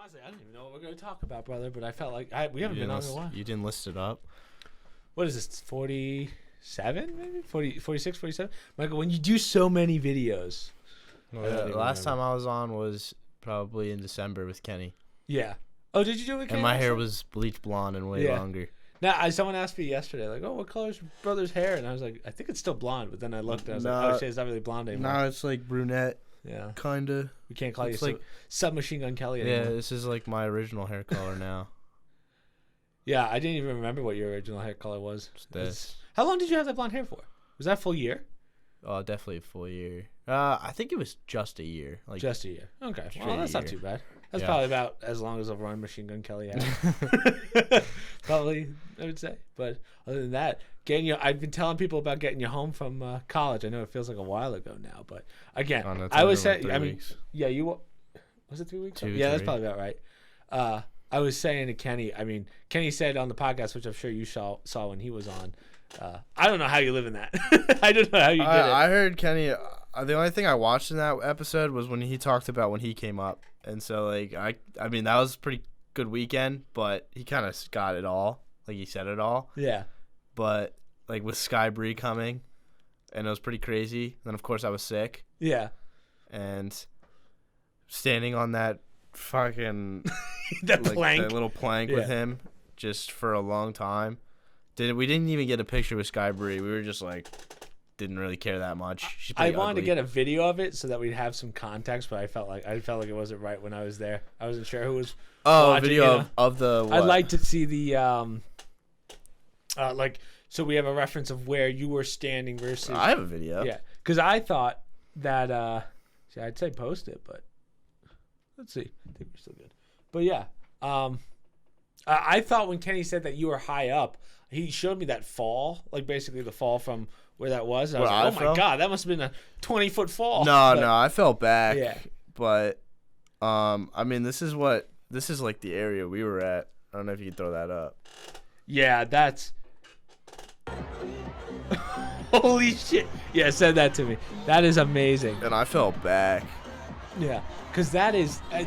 Honestly, I don't even know what we're going to talk about, brother, but I felt like we haven't been on in a while. You didn't list it up. What is this, 47 maybe? 46, 47? Michael, when you do so many videos. The last time I was on was probably in December with Kenny. Yeah. Oh, did you do it with Kenny? And my hair was bleached blonde and way longer. Now, someone asked me yesterday, like, oh, what color is your brother's hair? And I was like, I think it's still blonde. But then I looked and I was like, oh, shit, it's not really blonde anymore. No, it's like brunette. Yeah. Kind of. We can't call you like Submachine Gun Kelly anymore. Yeah, this is like my original hair color now. Yeah, I didn't even remember what your original hair color was. It's this. How long did you have that blonde hair for? Was that a full year? Oh, definitely a full year. I think it was just a year. Like just a year. Okay. Well, that's not too bad. That's probably about as long as a run Machine Gun Kelly had. Probably, I would say. But other than that, I've been telling people about getting you home from college. I know it feels like a while ago now, but again, I was saying, yeah, was it 3 weeks? Yeah, that's probably about right. I was saying to Kenny, Kenny said on the podcast, which I'm sure you saw when he was on, I don't know how you live in that. I don't know how you did it. I heard Kenny, the only thing I watched in that episode was when he talked about when he came up. And so, like, I mean, that was a pretty good weekend, but he kind of got it all. Like, he said it all. Yeah. But, like, with Sky Bree coming, and it was pretty crazy. And then, of course, I was sick. Yeah. And standing on that fucking... that little plank with him just for a long time. We didn't even get a picture with Sky Bree. We were just, like... didn't really care that much. I wanted to get a video of it so that we'd have some context, but I felt like it wasn't right when I was there. I wasn't sure who was watching, a video of the what? I'd like to see the so we have a reference of where you were standing versus I have a video. Yeah, because I thought that I'd say post it, but let's see. I think we're still good. But yeah, I thought when Kenny said that you were high up, he showed me that fall, like basically the fall from where that was. And I was like, oh my God, that must have been a 20-foot fall. No, I fell back. Yeah. But, this is like the area we were at. I don't know if you can throw that up. Yeah, that's... Holy shit. Yeah, send that to me. That is amazing. And I fell back. Yeah. Because that is, I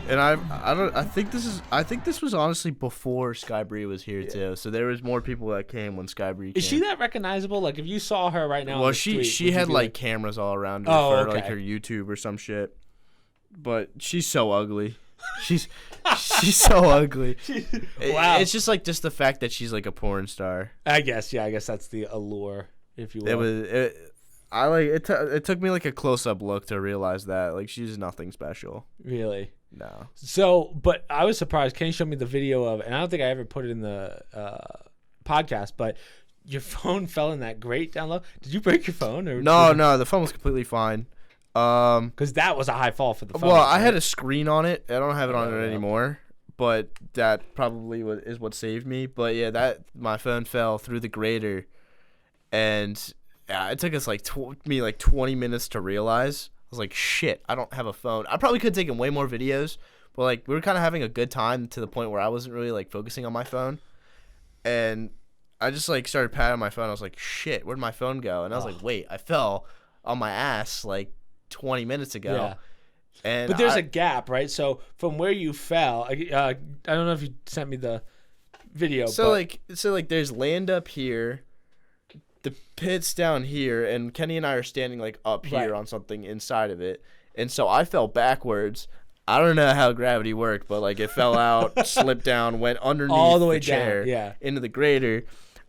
think this was honestly before Sky Bree was here too. So there was more people that came when Sky Bree came. Is she that recognizable? Like if you saw her right now, well, she had like cameras all around her for like her YouTube or some shit. But she's so ugly. She's so ugly. Wow. It's just the fact that she's like a porn star. I guess that's the allure, if you will. It took me like a close-up look to realize that like she's nothing special. Really? No. So, but I was surprised. Kenny showed me the video of, and I don't think I ever put it in the podcast, but your phone fell in that grate down low. Did you break your phone? Or no, the phone was completely fine. Because that was a high fall for the phone. Well, I had a screen on it. I don't have it on it anymore, but that probably is what saved me. But yeah, my phone fell through the grater, and yeah, it took us like 20 minutes to realize. I was like, shit, I don't have a phone. I probably could have taken way more videos, but like we were kind of having a good time to the point where I wasn't really like focusing on my phone. And I just like started patting my phone. I was like, shit, where'd my phone go? And I was like, wait, I fell on my ass like 20 minutes ago. Yeah. But there's a gap, right? So from where you fell, I don't know if you sent me the video. So like there's land up here. The pit's down here, and Kenny and I are standing like up here on something inside of it, and so I fell backwards. I don't know how gravity worked, but like it fell out, slipped down, went underneath all the way chair down, into the grater.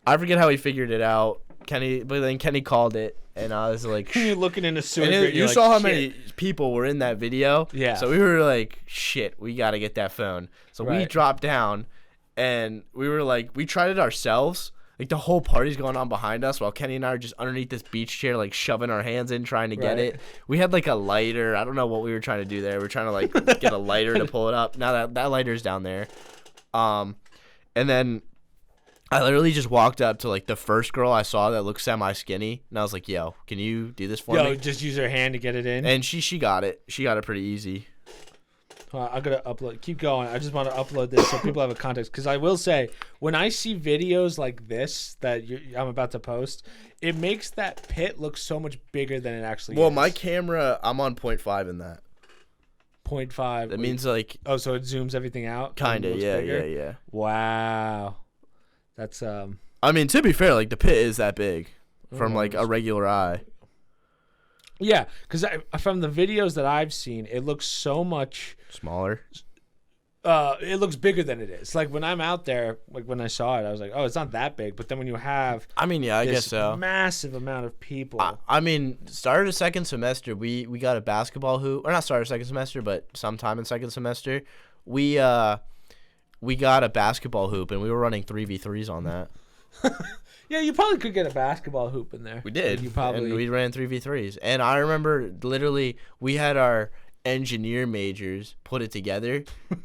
I forget how he figured it out. But then Kenny called it, and I was like, "You're looking in a sewer grate." You saw how many people were in that video, yeah. So we were like, "Shit, we gotta get that phone." So we dropped down, and we were like, we tried it ourselves. Like, the whole party's going on behind us while Kenny and I are just underneath this beach chair, like, shoving our hands in, trying to get it. We had, like, a lighter. I don't know what we were trying to do there. We were trying to, like, get a lighter to pull it up. Now that lighter's down there. And then I literally just walked up to, like, the first girl I saw that looked semi-skinny. And I was like, yo, can you do this for me? Yo, just use her hand to get it in? And she got it. She got it pretty easy. I'm going to upload. Keep going. I just want to upload this so people have a context. Because I will say, when I see videos like this that I'm about to post, it makes that pit look so much bigger than it actually is. Well, my camera, I'm on 0.5 in that. 0.5. That means like. Oh, so it zooms everything out. Kind of. Yeah. Wow, that's I mean, to be fair, like the pit is that big from like a regular eye. Yeah, because from the videos that I've seen, it looks so much smaller. It looks bigger than it is. Like when I'm out there, like when I saw it, I was like, "Oh, it's not that big." But then when you have, I mean, yeah, I guess so. Massive amount of people. I mean, started a second semester, we got a basketball hoop, or not started second semester, but sometime in second semester, we got a basketball hoop, and we were running 3v3s on that. Yeah, you probably could get a basketball hoop in there. We did. You probably. And we ran 3v3s, and I remember literally we had our engineer majors put it together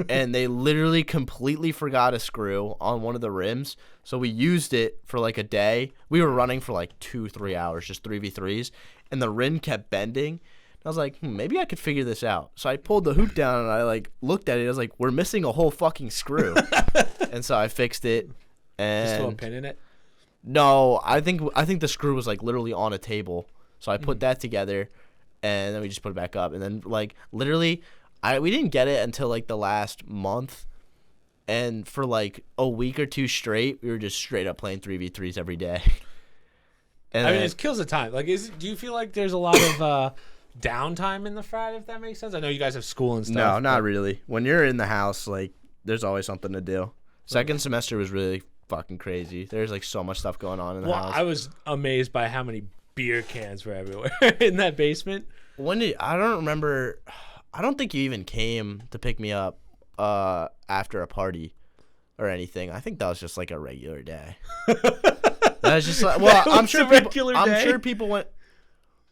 and they literally completely forgot a screw on one of the rims, so we used it for like a day. We were running for like 2-3 hours, just 3v3s, and the rim kept bending. I was like, maybe I could figure this out. So I pulled the hoop down and I like looked at it. I was like, we're missing a whole fucking screw. And so I fixed it. And just throw a pin in it? No, I think the screw was like literally on a table. So I put that together. And then we just put it back up. And then, like, literally, we didn't get it until, like, the last month. And for, like, a week or two straight, we were just straight up playing 3v3s every day. And I mean, it kills the time. Like, do you feel like there's a lot of downtime in the frat, if that makes sense? I know you guys have school and stuff. No, not really. When you're in the house, like, there's always something to do. Second semester was really fucking crazy. There's, like, so much stuff going on in the house. I was amazed by how many beer cans were everywhere in that basement. I don't remember. I don't think you even came to pick me up after a party or anything. I think that was just like a regular day. That was just like, well, I'm sure people went.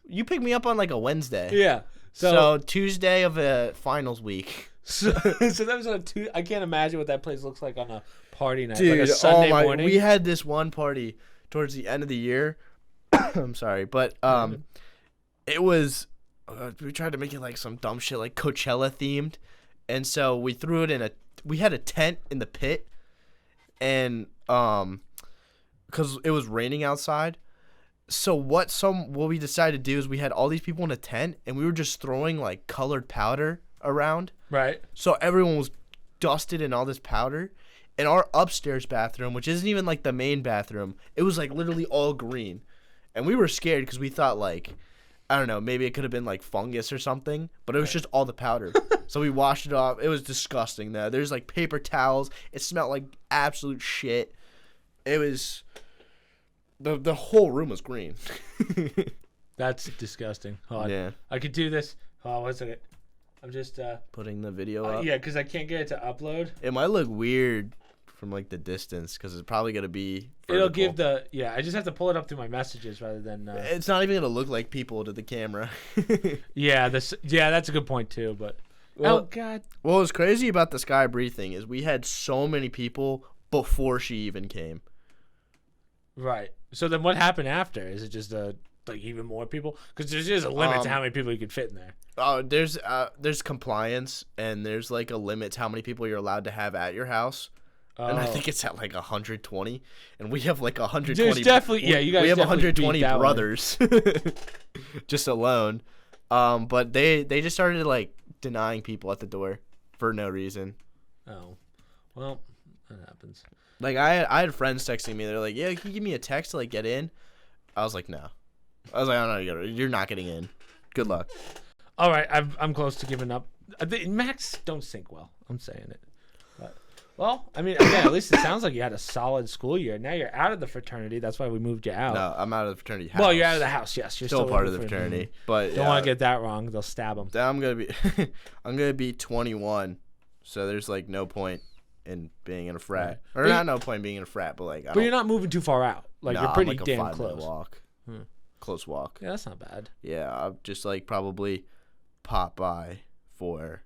You picked me up on like a Wednesday. Yeah. So Tuesday of a finals week. So that was on a Tuesday. I can't imagine what that place looks like on a party night. Dude, like a Sunday morning. We had this one party towards the end of the year. I'm sorry, but it was we tried to make it like some dumb shit like Coachella themed, and so we threw it we had a tent in the pit, and because it was raining outside, so what we decided to do is we had all these people in a tent and we were just throwing like colored powder around, right? So everyone was dusted in all this powder. In our upstairs bathroom, which isn't even like the main bathroom, it was like literally all green. And we were scared because we thought, like, I don't know, maybe it could have been, like, fungus or something. But it was just all the powder. So we washed it off. It was disgusting, though. There's, like, paper towels. It smelled like absolute shit. It was... The whole room was green. That's disgusting. Hold on. Yeah. I could do this. Oh, one second. I'm just... putting the video up? Yeah, because I can't get it to upload. It might look weird from, like, the distance because it's probably going to be... vertical. It'll give the... Yeah, I just have to pull it up through my messages rather than... It's not even going to look like people to the camera. Yeah, that's a good point, too, but... Well, oh, God. What was crazy about the Sky Bree thing is we had so many people before she even came. Right. So then what happened after? Is it just like even more people? Because there's just a limit to how many people you could fit in there. Oh, there's compliance, and there's like a limit to how many people you're allowed to have at your house. And I think it's at like 120, and we have like 120. There's definitely, yeah, you guys. We have 120 brothers, just alone. But they just started like denying people at the door for no reason. Oh, well, that happens. Like I had friends texting me. They're like, "Yeah, can you give me a text to like get in?" I was like, "No." I was like, "I'm not. You're not getting in. Good luck." All right, I'm close to giving up. Max don't sync well. I'm saying it. Well, I mean, again, at least it sounds like you had a solid school year. Now you're out of the fraternity. That's why we moved you out. No, I'm out of the fraternity house. Well, you're out of the house. Yes, you're still part of the fraternity. But don't want to get that wrong. They'll stab them. I'm gonna be 21, so there's like no point in being in a frat, or not no point in being in a frat, but like. But you're not moving too far out. Like you're pretty damn close. 5-minute walk. Close walk. Yeah, that's not bad. Yeah, I'll just like probably pop by for,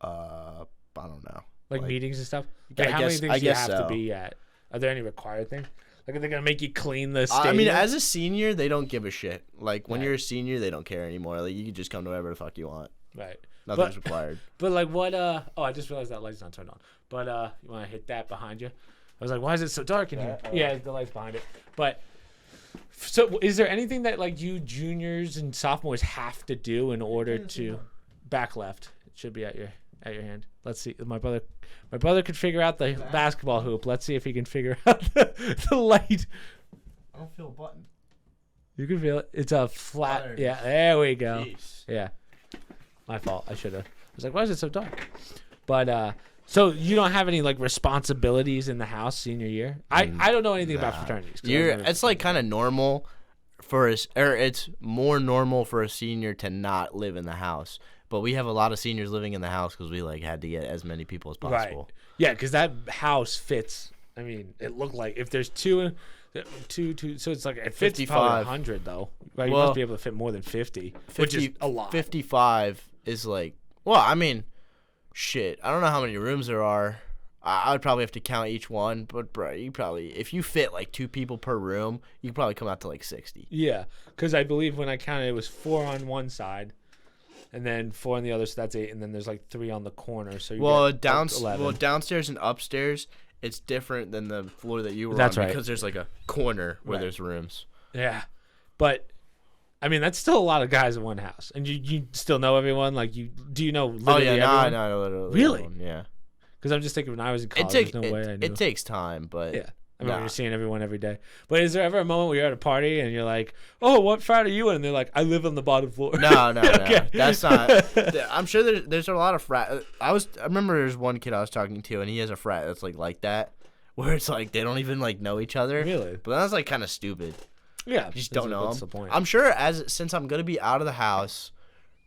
I don't know. Like meetings and stuff? Like how many things do you have to be at? Are there any required things? Like, are they going to make you clean the stadium? I mean, as a senior, they don't give a shit. Like, when you're a senior, they don't care anymore. Like, you can just come to whatever the fuck you want. Right. Nothing's required. But, like, what, oh, I just realized that light's not turned on. But, you want to hit that behind you? I was like, why is it so dark in here? Yeah, the light's behind it. But, so, is there anything that, like, you juniors and sophomores have to do in order to... Back left. should be at your hand. Let's see. My brother could figure out the basketball hoop. Let's see if he can figure out the light. I don't feel a button. You can feel it. It's a flat. Yeah, there we go. Jeez. Yeah. My fault. I should have. I was like, why is it so dark? But so you don't have any like responsibilities in the house senior year? I don't know anything about fraternities. It's like kind of normal for us, or it's more normal for a senior to not live in the house. But we have a lot of seniors living in the house because we like had to get as many people as possible. Right. Yeah, because that house fits. I mean, it looked like if there's two, so it's like it fits 55. probably 100 though. Right, you must be able to fit more than 50, which is a lot. 55 is like, well, I mean, shit. I don't know how many rooms there are. I would probably have to count each one, but bro, you probably, if you fit like 2 people per room, you could probably come out to like 60. Yeah, because I believe when I counted, it was 4 on one side. And then 4 on the other, so that's 8. And then there's like 3 on the corner. So downstairs and upstairs, it's different than the floor that you were on. Right. Because there's like a corner where there's rooms. Yeah, but I mean that's still a lot of guys in one house, and you still know everyone. Like do you know literally everyone? No, literally. Really? Everyone, yeah. Because I'm just thinking when I was in college, there's no way I knew. It takes time, but yeah. I mean, you're seeing everyone every day. But is there ever a moment where you're at a party and you're like, oh, what frat are you in? And they're like, I live on the bottom floor. No. Okay. That's not. I'm sure there's a lot of frat. I remember there's one kid I was talking to, and he has a frat that's like that, where it's like they don't even like know each other. Really? But that's like kind of stupid. Yeah. You just don't know what's them. The point? I'm sure since I'm going to be out of the house,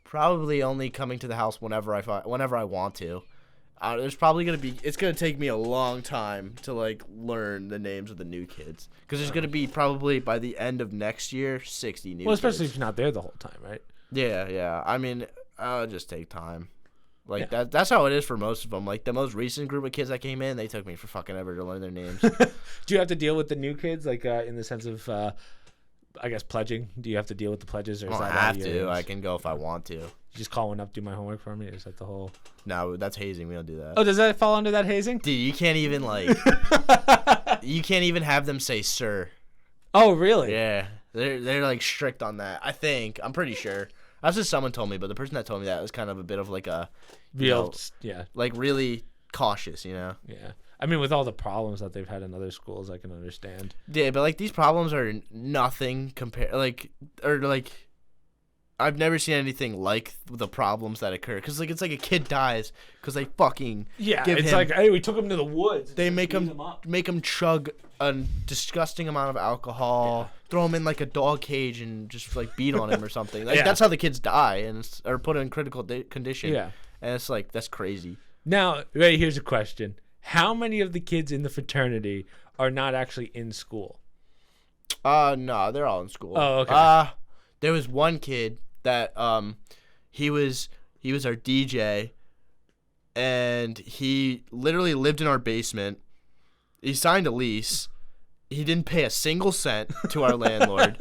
probably only coming to the house whenever I want to. There's probably it's gonna take me a long time to like learn the names of the new kids, because there's gonna be probably by the end of next year 60 new. Well, especially kids. if you're not there the whole time, right? Yeah. I mean, it'll just take time. Like that's how it is for most of them. Like the most recent group of kids that came in, they took me for fucking ever to learn their names. Do you have to deal with the new kids, like in the sense of, I guess pledging? Do you have to deal with the pledges, or is I that have to? I can go if I want to. You just call one up, do my homework for me? Or is that the whole? No, that's hazing. We don't do that. Oh, does that fall under that hazing? Dude, you can't even like. You can't even have them say sir. Oh, really? Yeah, they're like strict on that. I think. I'm pretty sure. That's just someone told me, but the person that told me that was kind of a bit of like a. Like really cautious, you know. Yeah. I mean, with all the problems that they've had in other schools, I can understand. Yeah, but like these problems are nothing compared. I've never seen anything like the problems that occur, because like it's like a kid dies because they fucking like, hey, we took him to the woods. They make him chug a disgusting amount of alcohol, throw him in like a dog cage and just like beat on him or something. Like that's how the kids die or put in critical condition. Yeah, and it's like that's crazy. Now, right, here's a question: how many of the kids in the fraternity are not actually in school? No, they're all in school. Oh, okay. There was one kid that he was our DJ, and he literally lived in our basement. He signed a lease. He didn't pay a single cent to our landlord.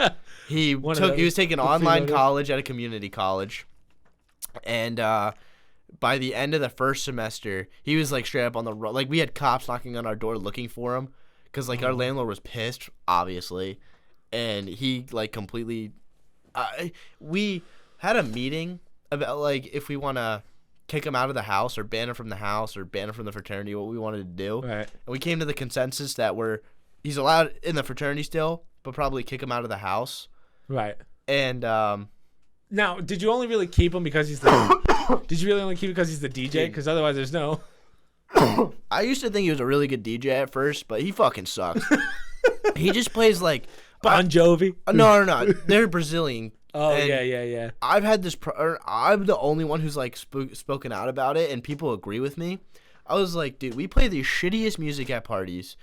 He was taking online college at a community college, and by the end of the first semester, he was like straight up on the road. Like we had cops knocking on our door looking for him, because like our landlord was pissed, obviously, and he like completely. We had a meeting about like if we want to kick him out of the house or ban him from the house or ban him from the fraternity, what we wanted to do. Right. And we came to the consensus that he's allowed in the fraternity still, but probably kick him out of the house. Right. And now, did you only really keep him because he's the? Did you really only keep him because he's the DJ? Because otherwise, there's no. I used to think he was a really good DJ at first, but he fucking sucks. He just plays like Bon Jovi. No. They're Brazilian. Oh, yeah. I've had this. I'm the only one who's like spoken out about it, and people agree with me. I was like, dude, we play the shittiest music at parties.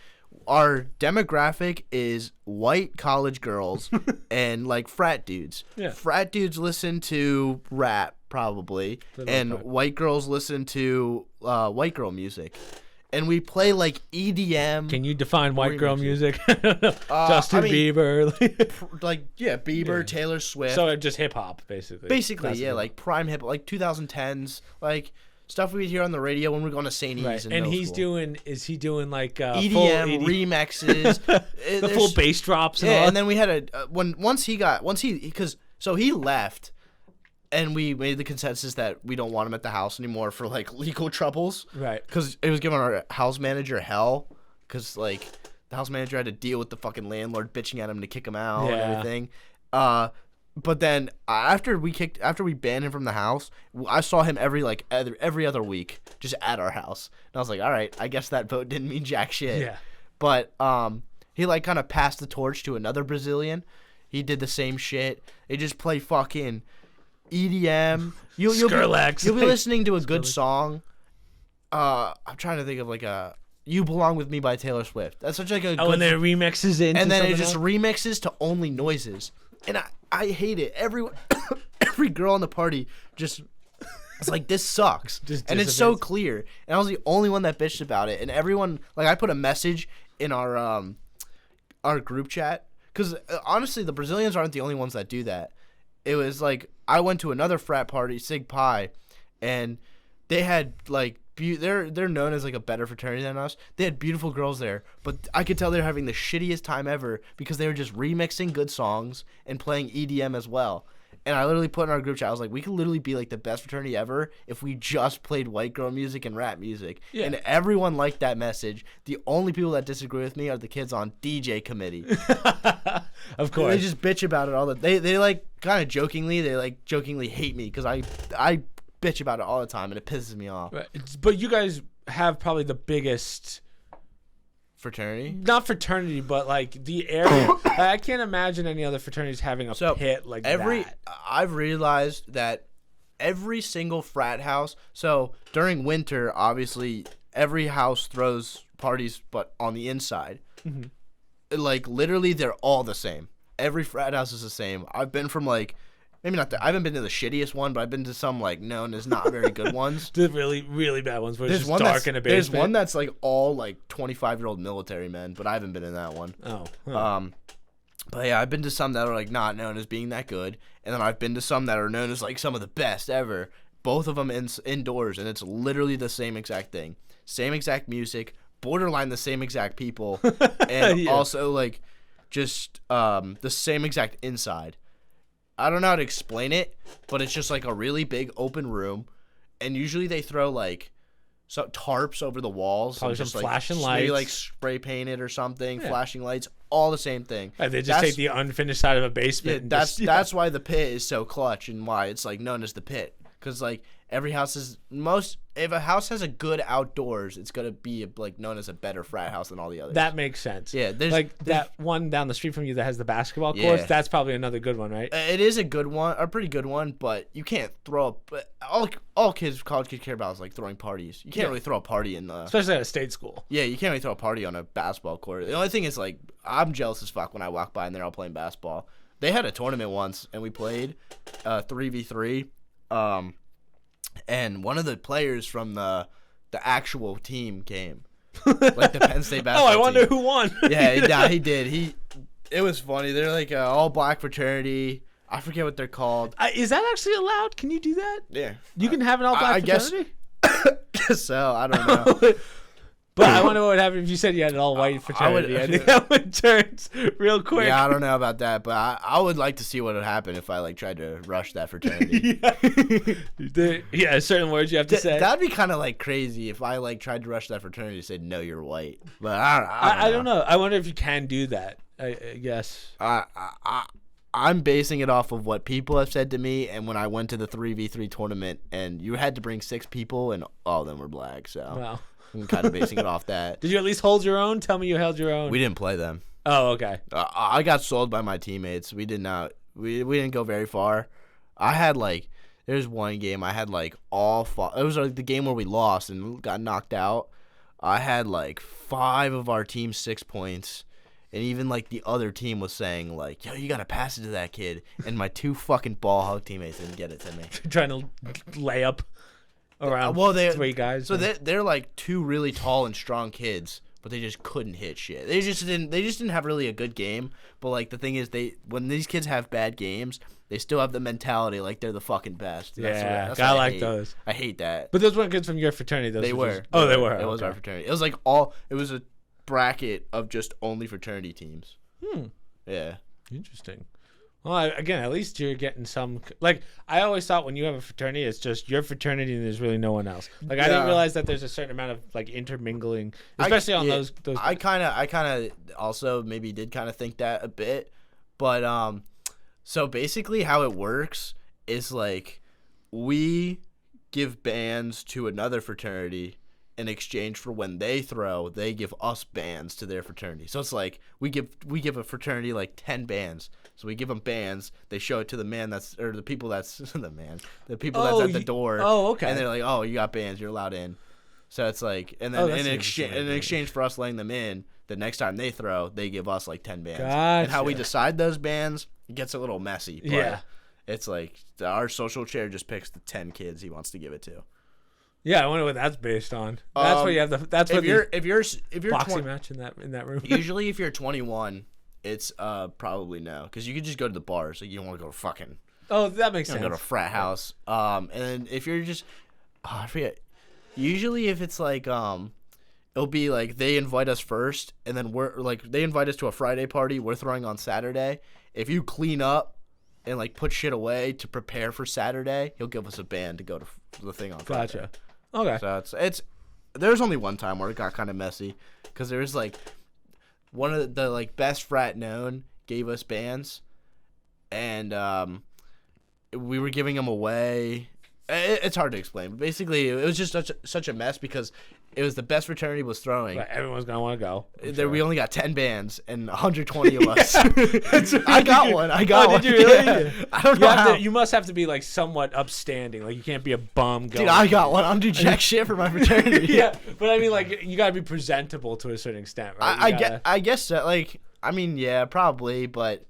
Our demographic is white college girls and like frat dudes. Yeah. Frat dudes listen to rap probably, and white girls listen to white girl music. And we play like EDM. Can you define white girl music? Justin Bieber, Bieber, Taylor Swift. So just hip hop, basically. Basically, yeah, like prime hip, like 2010s, like stuff we hear on the radio when we're going to St. E's. Right. And is he doing like EDM full remixes, the full bass drops? And all? And then we had he left. And we made the consensus that we don't want him at the house anymore for like legal troubles. Right. Because it was giving our house manager hell. Because like the house manager had to deal with the fucking landlord bitching at him to kick him out and everything. But then after we banned him from the house, I saw him every other week just at our house. And I was like, all right, I guess that vote didn't mean jack shit. Yeah. But he like kind of passed the torch to another Brazilian. He did the same shit. They just play fucking EDM. You'll be listening to a good song. I'm trying to think of like a "You Belong with Me" by Taylor Swift. That's such like a and then it remixes it, and then it just remixes to only noises. And I hate it. Every girl in the party just it's like, this sucks. And it's so clear. And I was the only one that bitched about it. And everyone, like, I put a message in our group chat because honestly, the Brazilians aren't the only ones that do that. It was like I went to another frat party, Sig Pi, and they had like they're known as like a better fraternity than us. They had beautiful girls there, but I could tell they're having the shittiest time ever because they were just remixing good songs and playing EDM as well. And I literally put in our group chat, I was like, we could literally be like the best fraternity ever if we just played white girl music and rap music. Yeah. And everyone liked that message. The only people that disagree with me are the kids on DJ committee. Of course. They just bitch about it all the they like kind of jokingly hate me because I bitch about it all the time and it pisses me off. Right. But you guys have probably the biggest fraternity? Not fraternity, but like the area. I can't imagine any other fraternities having a pit like that. I've realized that every single frat house. So during winter, obviously, every house throws parties, but on the inside. Mm-hmm. Like literally, they're all the same. Every frat house is the same. I've been from like. Maybe not I haven't been to the shittiest one, but I've been to some like known as not very good ones. The really, really bad ones where it's just dark in a basement. There's one that's like all like 25-year-old military men, but I haven't been in that one. Oh. Huh. But yeah, I've been to some that are like not known as being that good, and then I've been to some that are known as like some of the best ever. Both of them indoors, and it's literally the same exact thing, same exact music, borderline the same exact people, and also like just the same exact inside. I don't know how to explain it, but it's just like a really big open room, and usually they throw like some tarps over the walls, probably and some just flashing like, lights, maybe like spray painted or something, flashing lights, all the same thing. Right, they just take the unfinished side of a basement. Yeah, that's why the pit is so clutch and why it's like known as the pit, because like every house is if a house has a good outdoors, it's gonna be like known as a better frat house than all the others. That makes sense. Yeah, there's that one down the street from you that has the basketball courts. That's probably another good one, right? It is a good one, a pretty good one, but you can't throw up. All college kids care about is like throwing parties. You can't really throw a party in especially at a state school. Yeah, you can't really throw a party on a basketball court. The only thing is like I'm jealous as fuck when I walk by and they're all playing basketball. They had a tournament once and we played 3v3. And one of the players from the actual team came, like the Penn State basketball I wonder team. who won. Yeah, he did. It was funny. They're like an all black fraternity. I forget what they're called. Is that actually allowed? Can you do that? Yeah, you can have an all black fraternity. Guess so. I don't know. But I wonder what would happen if you said you had an all-white fraternity. I think that would turn real quick. Yeah, I don't know about that, but I would like to see what would happen if I like tried to rush that fraternity. Yeah, certain words you have to say. That'd be kind of like crazy if I like tried to rush that fraternity and said, "No, you're white." But I don't know. I wonder if you can do that. I guess. I'm basing it off of what people have said to me, and when I went to the 3v3 tournament, and you had to bring 6 people, and all of them were black. So. Wow. I'm kind of basing it off that. Did you at least hold your own? Tell me you held your own. We didn't play them. Oh, okay. I got sold by my teammates. We did not. We didn't go very far. I had like there's one game I had like all 5. It was like the game where we lost and got knocked out. I had like 5 of our team 6 points, and even like the other team was saying like, "Yo, you gotta pass it to that kid." And my 2 fucking ball hog teammates didn't get it to me. Trying to lay up. Around 3 guys. So they're like 2 really tall and strong kids, but they just couldn't hit shit. They just didn't have really a good game. But like the thing is, when these kids have bad games, they still have the mentality like they're the fucking best. That's I like those. I hate that. But those weren't kids from your fraternity. They were. They were. It was our fraternity. It was like it was a bracket of just only fraternity teams. Yeah. Interesting. Well, again, at least you're getting some. Like, I always thought when you have a fraternity, it's just your fraternity and there's really no one else. Like, I didn't realize that there's a certain amount of like intermingling, especially on those. I kind of also maybe did kind of think that a bit, but so basically how it works is like we give bands to another fraternity in exchange for when they throw, they give us bands to their fraternity. So it's like we give a fraternity like 10 bands. So we give them bands. They show it to the man the people that's that's at the door. Oh, okay. And they're like, oh, you got bands, you're allowed in. So it's like, and then in exchange for us letting them in, the next time they throw, they give us like 10 bands. Gotcha. And how we decide those bands, it gets a little messy. But yeah. It's like our social chair just picks the 10 kids he wants to give it to. Yeah, I wonder what that's based on. That's what you have. That's what if you're boxing match in that room. Usually, if you're 21, it's probably no, because you could just go to the bars. Like you don't want to go to fucking. Oh, that makes sense. Go to a frat house. And then if you're just, I forget. Usually, if it's like it'll be like they invite us first, and then we're like they invite us to a Friday party. We're throwing on Saturday. If you clean up and like put shit away to prepare for Saturday, he'll give us a band to go to the thing on Friday. Gotcha. Okay. So it's there's only one time where it got kind of messy because there was like one of the like best frat known gave us bands, and we were giving them away. It's hard to explain, but basically it was just such a mess because it was the best fraternity was throwing. But everyone's gonna want to go. There, we only got 10 bands and 120 of us. I got one. I got one. Did you really? Yeah. I don't know how. You must have to be like somewhat upstanding. Like you can't be a bum. Dude, I got one. I don't do jack shit for my fraternity. Yeah, but I mean, like you gotta be presentable to a certain extent, right? I guess that. Like, I mean, yeah, probably, but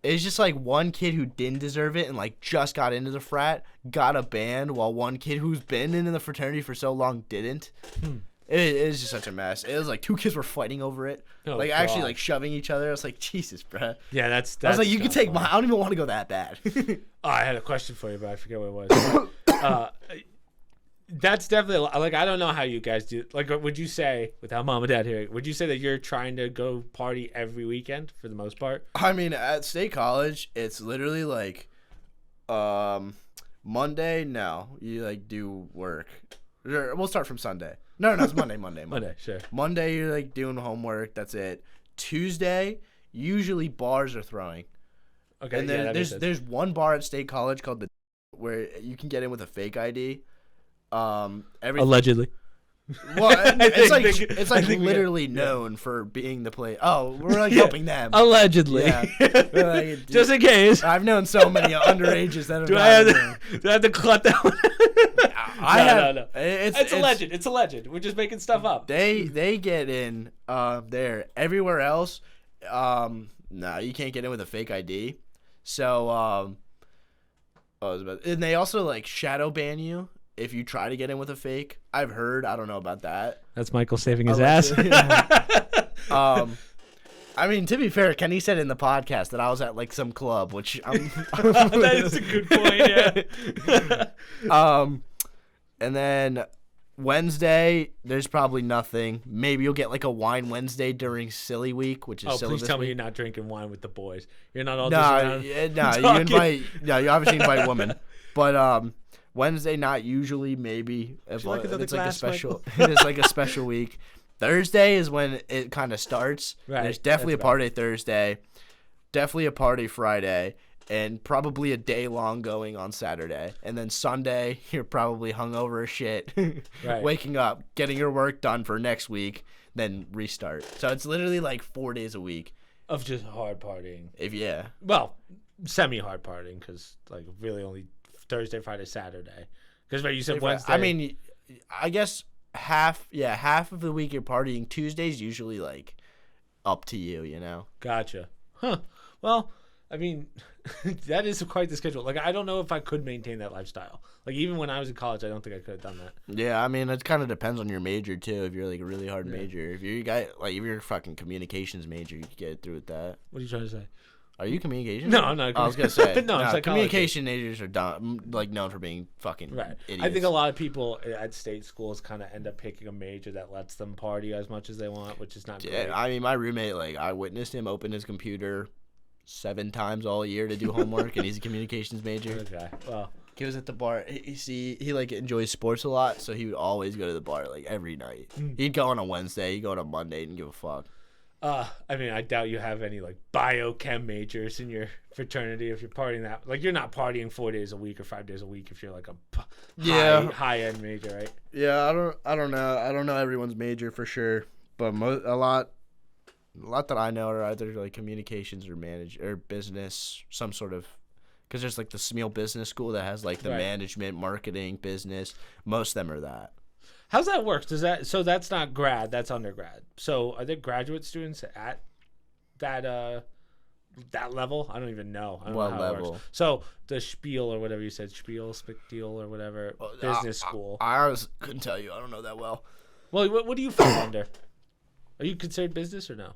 it's just like one kid who didn't deserve it and like just got into the frat got a band, while one kid who's been in the fraternity for so long didn't. It was just such a mess. It was like 2 kids were fighting over it, like God. Actually like shoving each other. I was like, Jesus, bro. Yeah, that's I was like, you can take mine. I don't even want to go that bad. Oh, I had a question for you, but I forget what it was. That's definitely like I don't know how you guys do. Like, would you say without mom and dad here? Would you say that you're trying to go party every weekend for the most part? I mean, at State College, it's literally like, Monday. No, you like do work. We'll start from Sunday. No, it's Monday. Monday, sure. Monday, you're like doing homework. That's it. Tuesday, usually bars are throwing. Okay. And then there's one bar at State College called the where you can get in with a fake ID. Allegedly. Well, it's like literally known for being the place. Oh, we're like helping them. Allegedly. Yeah. Like, just in case. I've known so many underages that have. Do I have to cut that one? No. It's a legend. It's a legend. We're just making stuff up. They get in there. Everywhere else, no, you can't get in with a fake ID. So and they also like shadow ban you if you try to get in with a fake. I've heard. I don't know about that. That's Michael saving his ass. I mean, to be fair, Kenny said in the podcast that I was at like some club, which that is a good point. Yeah. And then Wednesday, there's probably nothing. Maybe you'll get like a wine Wednesday during Silly Week, which is please tell me you're not drinking wine with the boys. You're not all you obviously invite women, but Wednesday not usually, maybe if it's like a special. It's like a special week. Thursday is when it kind of starts. Right. There's definitely a party Thursday, definitely a party Friday, and probably a day long going on Saturday. And then Sunday, you're probably hungover as shit, right. Waking up, getting your work done for next week, then restart. So it's literally like 4 days a week of just hard partying. Well, semi-hard partying because like really only Thursday, Friday, Saturday. Because you said Wednesday. I mean, I guess half of the week you're partying. Tuesday's usually like up to you, you know. Gotcha. Huh. Well, I mean, that is quite the schedule. Like, I don't know if I could maintain that lifestyle. Like, even when I was in college, I don't think I could have done that. Yeah, I mean, it kind of depends on your major too. If you're like a really hard major, if you're a fucking communications major, you could get through with that. What are you trying to say? Are you communications? No, I'm not. I was gonna say no. Communication majors are dumb, like known for being fucking idiots. I think a lot of people at state schools kind of end up picking a major that lets them party as much as they want, which is not great. I mean, my roommate, like, I witnessed him open his computer 7 times all year to do homework, and he's a communications major. Okay. Well, He was at the bar. He like enjoys sports a lot, so he would always go to the bar like every night. He'd go on a Wednesday, he'd go on a Monday, and give a fuck. I mean, I doubt you have any like biochem majors in your fraternity if you're partying that. Like, you're not partying 4 days a week or 5 days a week if you're like a high end major, right? Yeah, I don't know. I don't know everyone's major for sure, but a lot that I know are either like communications or business, some sort of. Because there's like the Smeel Business School that has like the management, marketing, business. Most of them are that. How's that work? So that's not grad, that's undergrad. So are there graduate students at that level? I don't even know. I don't know how level? It works. So the Spiel or whatever you said, Spiel or whatever, business school. I honestly couldn't tell you. I don't know that well. Well, what do you fall under? Are you considered business or no?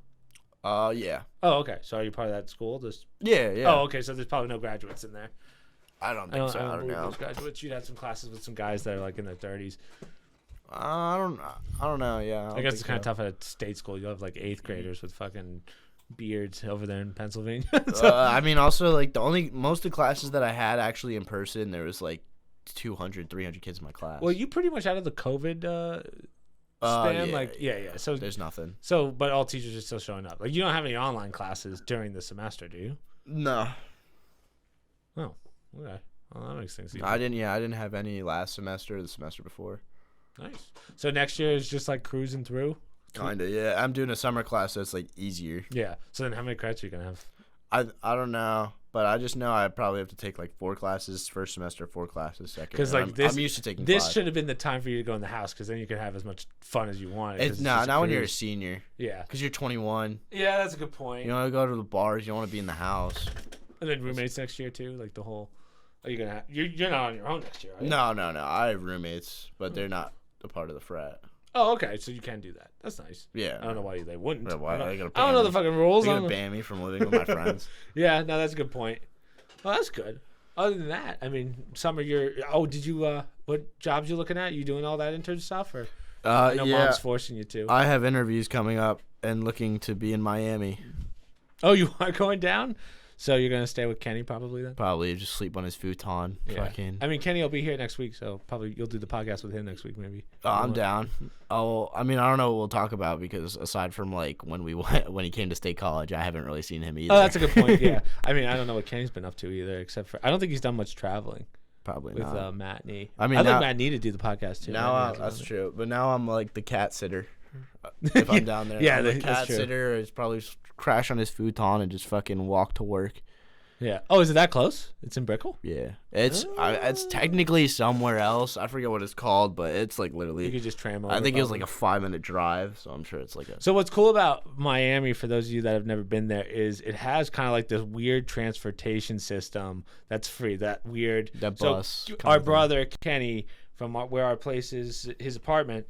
Yeah. Oh, okay. So are you part of that school? Yeah. Oh, okay. So there's probably no graduates in there. I don't think so. I don't know. Graduates. You'd have some classes with some guys that are like in their 30s. I don't know. Yeah. I guess it's kind of tough at a state school. You have like 8th graders with fucking beards over there in Pennsylvania. I mean, also like most of the classes that I had actually in person, there was like 200, 300 kids in my class. Well, you pretty much out of the COVID span, yeah. So there's nothing. So, but all teachers are still showing up. Like, you don't have any online classes during the semester, do you? No. Oh, okay. Well, that makes things easy. I didn't have any last semester or the semester before. Nice. So next year is just like cruising through? Kinda, yeah. I'm doing a summer class, so it's like easier. Yeah. So then how many credits are you gonna have? I don't know, but I just know I probably have to take like 4 classes first semester, 4 classes second. Because like I'm used to taking. This 5. should have been the time for you to go in the house, because then you could have as much fun as you want. It's not when you're a senior. Yeah. Because you're 21. Yeah, that's a good point. You want to go to the bars. You don't want to be in the house. And then roommates next year too, like the whole. Are you gonna? You're not on your own next year, right? No. I have roommates, but they're not a part of the frat. Oh, okay. So you can do that. That's nice. Yeah. I don't know why they wouldn't. Yeah, why? I don't know the fucking rules. They're gonna ban me from living with my friends. Yeah, no, that's a good point. Well, that's good. Other than that, I mean, summer you're. Oh, did you? What jobs you looking at? You doing all that intern stuff, or? I know mom's forcing you to. I have interviews coming up and looking to be in Miami. Oh, you are going down? So you're gonna stay with Kenny probably then? Probably just sleep on his futon. Yeah. Fucking. I mean, Kenny will be here next week, so probably you'll do the podcast with him next week, maybe. Oh, I'm down. I mean, I don't know what we'll talk about, because aside from like when he came to State College, I haven't really seen him either. Oh, that's a good point. Yeah. I mean, I don't know what Kenny's been up to either, except for I don't think he's done much traveling. Probably with not. Matt Nee. I mean, I think Matt Nee to do the podcast too. Now that's true, but now I'm like the cat sitter. If I'm down there, yeah, the cat sitter is probably crash on his futon and just fucking walk to work. Yeah. Oh, is it that close? It's in Brickell? Yeah. It's technically somewhere else. I forget what it's called, but it's like literally. You could just tram over. I think it was like a 5-minute drive, so I'm sure it's like a. So what's cool about Miami, for those of you that have never been there, is it has kind of like this weird transportation system that's free. That weird. That bus. So our brother Kenny, from where our place is, his apartment.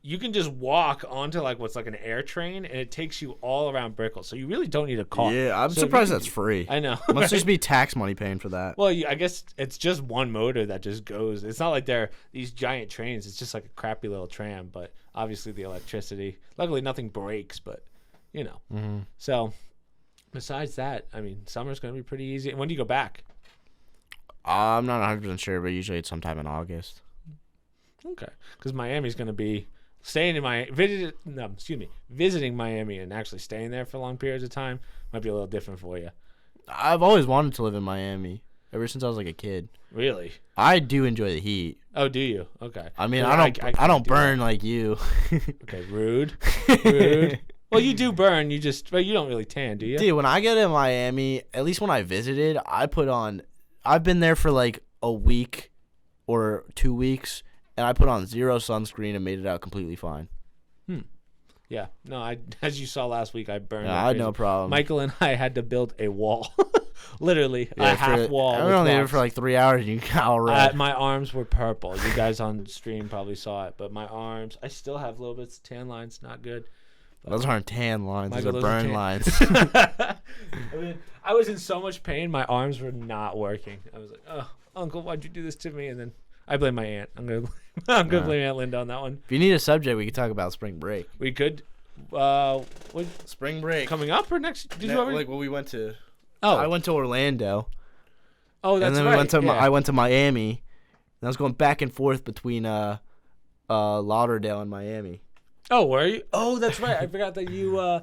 You can just walk onto like what's like an air train, and it takes you all around Brickell. So you really don't need a car. Yeah, I'm surprised that's free. I know. Must just be tax money paying for that. Well, I guess it's just one motor that just goes. It's not like they're these giant trains. It's just like a crappy little tram, but obviously the electricity. Luckily, nothing breaks, but you know. Mm-hmm. So besides that, I mean, summer's going to be pretty easy. When do you go back? I'm not 100% sure, but usually it's sometime in August. Okay, because Miami's going to be. Staying in visiting Miami and actually staying there for long periods of time might be a little different for you. I've always wanted to live in Miami ever since I was like a kid. Really? I do enjoy the heat. Oh, do you? Okay. I mean, I don't burn like you. Okay, rude. Well, you do burn. You don't really tan, do you? Dude, when I get in Miami, at least when I visited, I've been there for like a week or 2 weeks. And I put on 0 sunscreen and made it out completely fine. Yeah. No, as you saw last week, I burned. I had no problem. Michael and I had to build a wall. Literally, a half wall. I was only there for like 3 hours and you got all red. My arms were purple. You guys on stream probably saw it. But my arms, I still have little bits of tan lines. Not good. But those aren't tan lines. Those are burn lines. I mean, I was in so much pain. My arms were not working. I was like, oh, Uncle, why'd you do this to me? And then I blame my aunt. I'm gonna blame Aunt Linda on that one. If you need a subject, we could talk about spring break. We could. Spring break coming up or next? Did you ever? Like when we went to. Oh. I went to Orlando. Oh, that's and then right. we went to yeah. I went to Miami. And I was going back and forth between Lauderdale and Miami. Oh, were you? Oh, that's right. I forgot that you.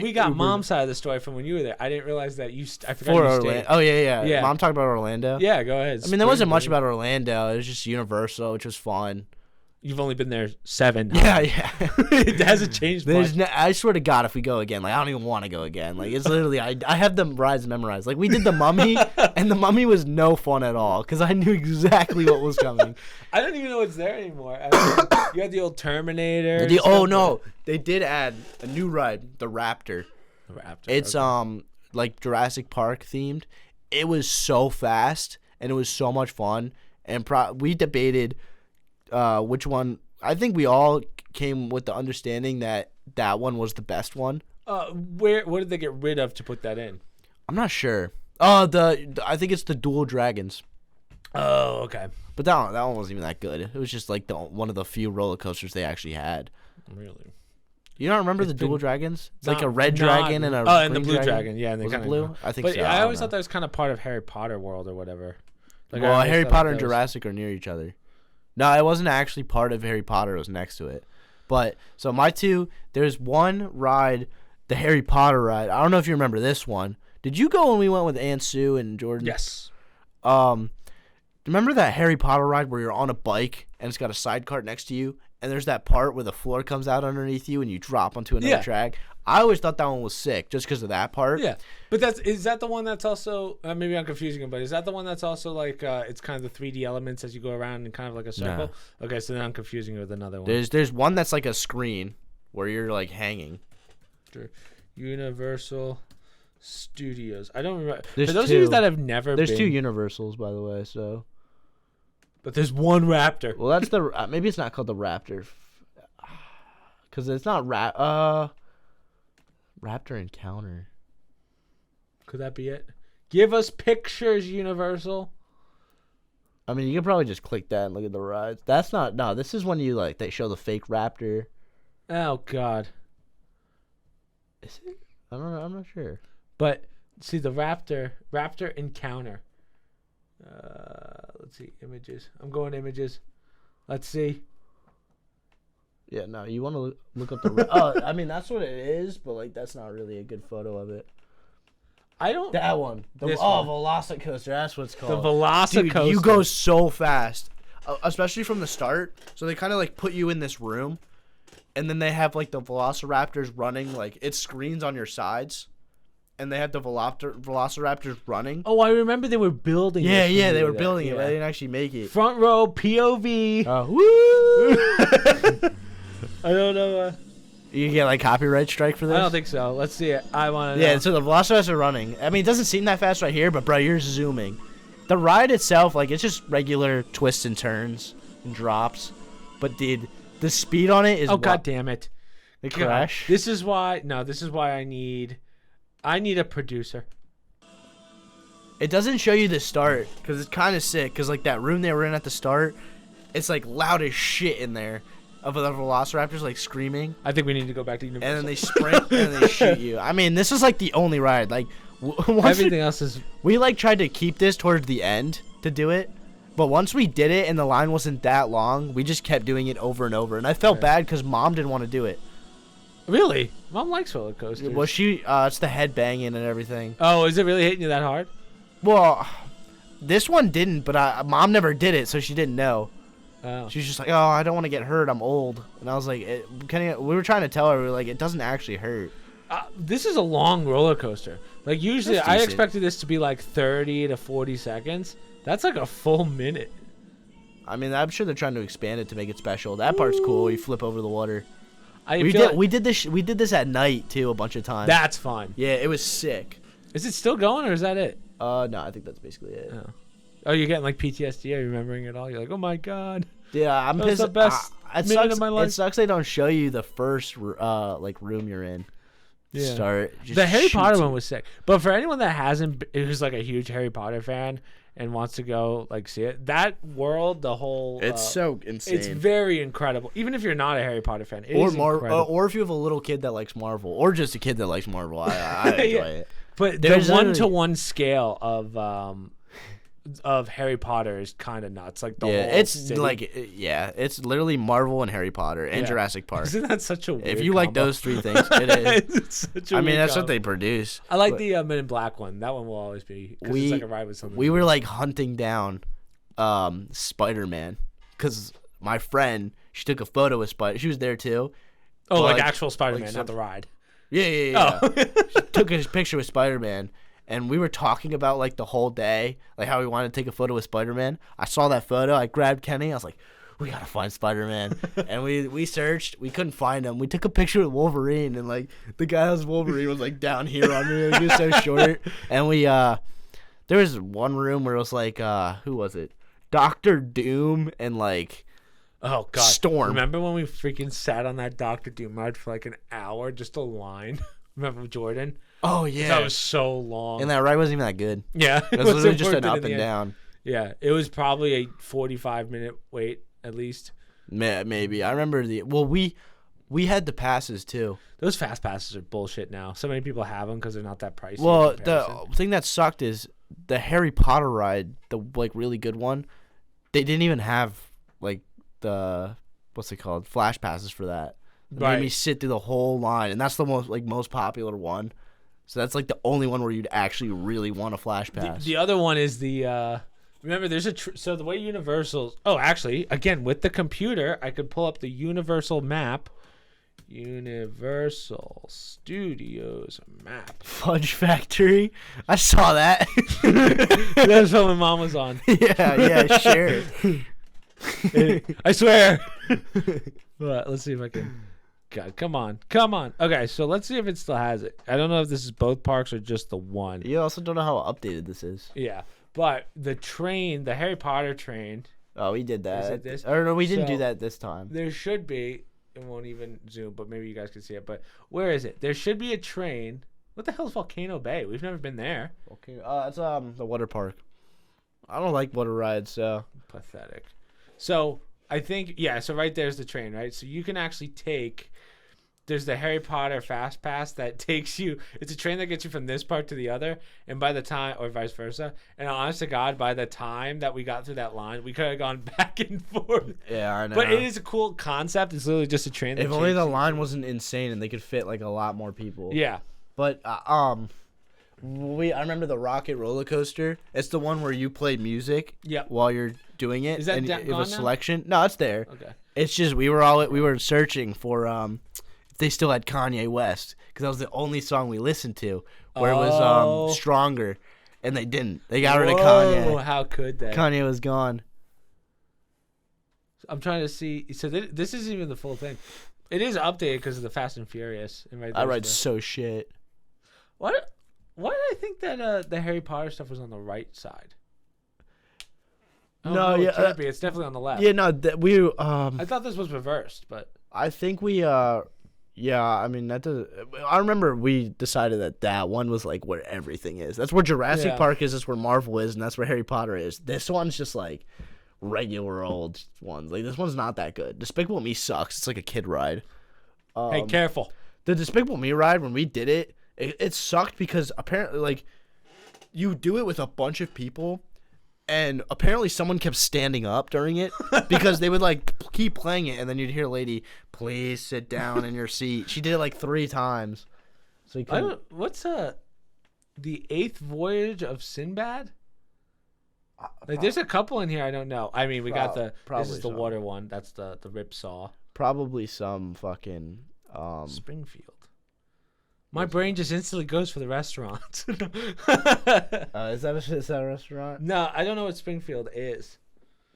We got mom's side of the story from when you were there. I didn't realize that you. I forgot you stayed. Oh yeah. Mom talked about Orlando. Yeah, go ahead. I mean, there wasn't much about Orlando. It was just Universal, which was fun. You've only been there 7. Yeah. It hasn't changed much. I swear to God, if we go again, like I don't even want to go again. Like it's literally, I have the rides memorized. Like we did the Mummy, and the Mummy was no fun at all because I knew exactly what was coming. I don't even know what's there anymore. You had the old Terminator. No, they did add a new ride, the Raptor. The Raptor. It's like Jurassic Park themed. It was so fast and it was so much fun. And we debated which one. I think we all came with the understanding that one was the best one. What did they get rid of to put that in? I'm not sure. I think it's the Dual Dragons. Oh, okay. But that one wasn't even that good. It was just like one of the few roller coasters they actually had. Really? You don't remember the Dual Dragons? It's like a red dragon and a and the blue dragon. Yeah, and they was it kind blue? I think but so. Yeah, I always thought that was kind of part of Harry Potter world or whatever. Like, well, Harry Potter and Jurassic are near each other. No, it wasn't actually part of Harry Potter. It was next to it. But so my two, there's one ride, the Harry Potter ride. I don't know if you remember this one. Did you go when we went with Aunt Sue and Jordan? Yes. Remember that Harry Potter ride where you're on a bike and it's got a side cart next to you, and there's that part where the floor comes out underneath you and you drop onto another track? I always thought that one was sick just because of that part. Yeah, but is that the one that's also maybe I'm confusing it, but is that the one that's also like it's kind of the 3D elements as you go around in kind of like a circle? No. Okay, so then I'm confusing it with another one. There's one that's like a screen where you're like hanging. Universal Studios. I don't remember. There's For those two. of you that have never There's been, 2 Universals, by the way, so. But there's one Raptor. Well, that's the maybe it's not called the Raptor, because it's not Raptor Encounter. Could that be it? Give us pictures, Universal. I mean, you can probably just click that and look at the rides. That's not. No, this is when you they show the fake Raptor. Oh God. Is it? I don't know. I'm not sure. But see the Raptor Encounter. Let's see images. I'm going images. Let's see. Yeah, no, you want to look up the. I mean that's what it is, but like that's not really a good photo of it. I don't. That one. This one. Velocicoaster. That's what it's called. The Velocicoaster. Dude, you go so fast, especially from the start. So they kind of like put you in this room, and then they have like the Velociraptors running. Like it screens on your sides. And they had the Velociraptors running. Oh, I remember they were building. Yeah, they were building it, but they didn't actually make it. Front row POV. Woo! I don't know. You get like copyright strike for this? I don't think so. Let's see it. I want to. Yeah, so the Velociraptors are running. I mean, it doesn't seem that fast right here, but bro, you're zooming. The ride itself, like, it's just regular twists and turns and drops. But dude, the speed on it is. Oh God damn it! The crash. This is why. No, this is why I need a producer. It doesn't show you the start because it's kind of sick. Because like that room they were in at the start, it's like loud as shit in there, of the Velociraptors like screaming. I think we need to go back to Universal. And then they sprint and they shoot you. I mean, this is like the only ride. Like everything else is. We like tried to keep this towards the end to do it, but once we did it and the line wasn't that long, we just kept doing it over and over. And I felt bad because Mom didn't want to do it. Really? Mom likes roller coasters. Well, it's the head banging and everything. Oh, is it really hitting you that hard? Well, this one didn't, but Mom never did it, so she didn't know. Oh. She was just like, "Oh, I don't want to get hurt. I'm old." And I was like, we were trying to tell her, we were like, it doesn't actually hurt. This is a long roller coaster. Like usually, I expected this to be like 30 to 40 seconds. That's like a full minute. I mean, I'm sure they're trying to expand it to make it special. That part's cool. You flip over the water. We did this at night too a bunch of times. That's fun. Yeah, it was sick. Is it still going or is that it? No, I think that's basically it. Oh, you're getting like PTSD. Are you remembering it all? You're like, oh my God. Yeah, I'm pissed. The best minute of my life. It sucks they don't show you the first like room you're in. Yeah. Start. The Harry Potter one was sick. But for anyone that who's like a huge Harry Potter fan and wants to go like see it, that world, the whole it's so insane. It's very incredible. Even if you're not a Harry Potter fan, it is incredible. Or if you have a little kid that likes Marvel, or just a kid that likes Marvel, I enjoy it. But There's the 1-to-1 scale of Harry Potter is kind of nuts. Like the whole it's city. like it's literally Marvel and Harry Potter and Jurassic Park. Isn't that such a weird If you combo? like those three things, it is. It's such a I mean, weird that's what combo. they produce. I like the Men in Black one. That one will always be because it's like a ride with something. We were like hunting down Spider-Man because my friend, she took a photo with Spider. She was there too. Oh, like Like- actual Spider-Man, like not the ride. Yeah. Oh. She took a picture with Spider-Man, and we were talking about like the whole day, like how we wanted to take a photo with Spider-Man. I saw that photo. I grabbed Kenny. I was like, we gotta find Spider-Man. And we searched. We couldn't find him. We took a picture with Wolverine, and like the guy who's Wolverine was like down here on me. Like, he was so short. And we there was one room where it was like who was it? Doctor Doom and like. Oh God! Storm. Remember when we freaking sat on that Doctor Doom ride for like an hour, just a line? Remember Jordan? Oh yeah. That was so long. And that ride wasn't even that good. Yeah, It was literally just an up and down. Yeah, it was probably a 45-minute wait at least. Maybe I remember we had the passes too. Those fast passes are bullshit now. So many people have them because they're not that pricey. Well, in comparison. the thing that sucked is the Harry Potter ride, the like really good one. They didn't even have like the what's it called, flash passes for that. They Right. made me sit through the whole line, and that's the most popular one. So that's like the only one where you'd actually really want a flash pass. The other one is the remember there's a so the way Universal's actually again with the computer I could pull up the Universal map. Universal Studios map. Fudge Factory. I saw that. That's what my mom was on. yeah, sure. I swear. But let's see if I can. God, come on. Okay, so let's see if it still has it. I don't know if this is both parks or just the one. You also don't know how updated this is. Yeah, but the train, the Harry Potter train. Oh, we did that. Is it this? Or no, we didn't do So, that this time. There should be. It won't even zoom, but maybe you guys can see it. But where is it? There should be a train. What the hell is Volcano Bay? We've never been there. Okay. It's the water park. I don't like water rides, so. Pathetic. So I think so right there's the train, right? So you can actually take. There's the Harry Potter Fast Pass that takes you. It's a train that gets you from this part to the other, and by the time, or vice versa. And honest to God, by the time that we got through that line, we could have gone back and forth. Yeah, I know. But it is a cool concept. It's literally just a train. That If only takes the you- line wasn't insane and they could fit like a lot more people. Yeah. But I remember the Rocket roller coaster. It's the one where you play music. Yep. While you're doing it. Is that and gone it was now? selection. No, it's there. Okay. It's just we were searching for if they still had Kanye West because that was the only song we listened to where it Oh. was Stronger, and they didn't. They got rid of Whoa, Kanye. how could they? Kanye was gone. I'm trying to see. So this isn't even the full thing. It is updated because of the Fast and Furious. And right I there's ride the- so shit. Why did I think that the Harry Potter stuff was on the right side? Oh, No, it yeah, can't be. It's definitely on the left. Yeah, no, we I thought this was reversed, but I think we yeah, I mean that does. I remember we decided that one was like where everything is. That's where Jurassic Yeah. Park is. That's where Marvel is, and that's where Harry Potter is. This one's just like regular old ones. Like this one's not that good. Despicable Me sucks. It's like a kid ride. hey, careful. The Despicable Me ride when we did it sucked because apparently like you do it with a bunch of people. And apparently someone kept standing up during it because they would like keep playing it, and then you'd hear a lady, "Please sit down in your seat." She did it like 3 times. So you couldn't. What's the 8th Voyage of Sinbad? Like, there's a couple in here I don't know. I mean, we got this probably is the some. water one. That's the Ripsaw. Probably some fucking Springfield. My brain just instantly goes for the restaurant. is that a restaurant? No, I don't know what Springfield is.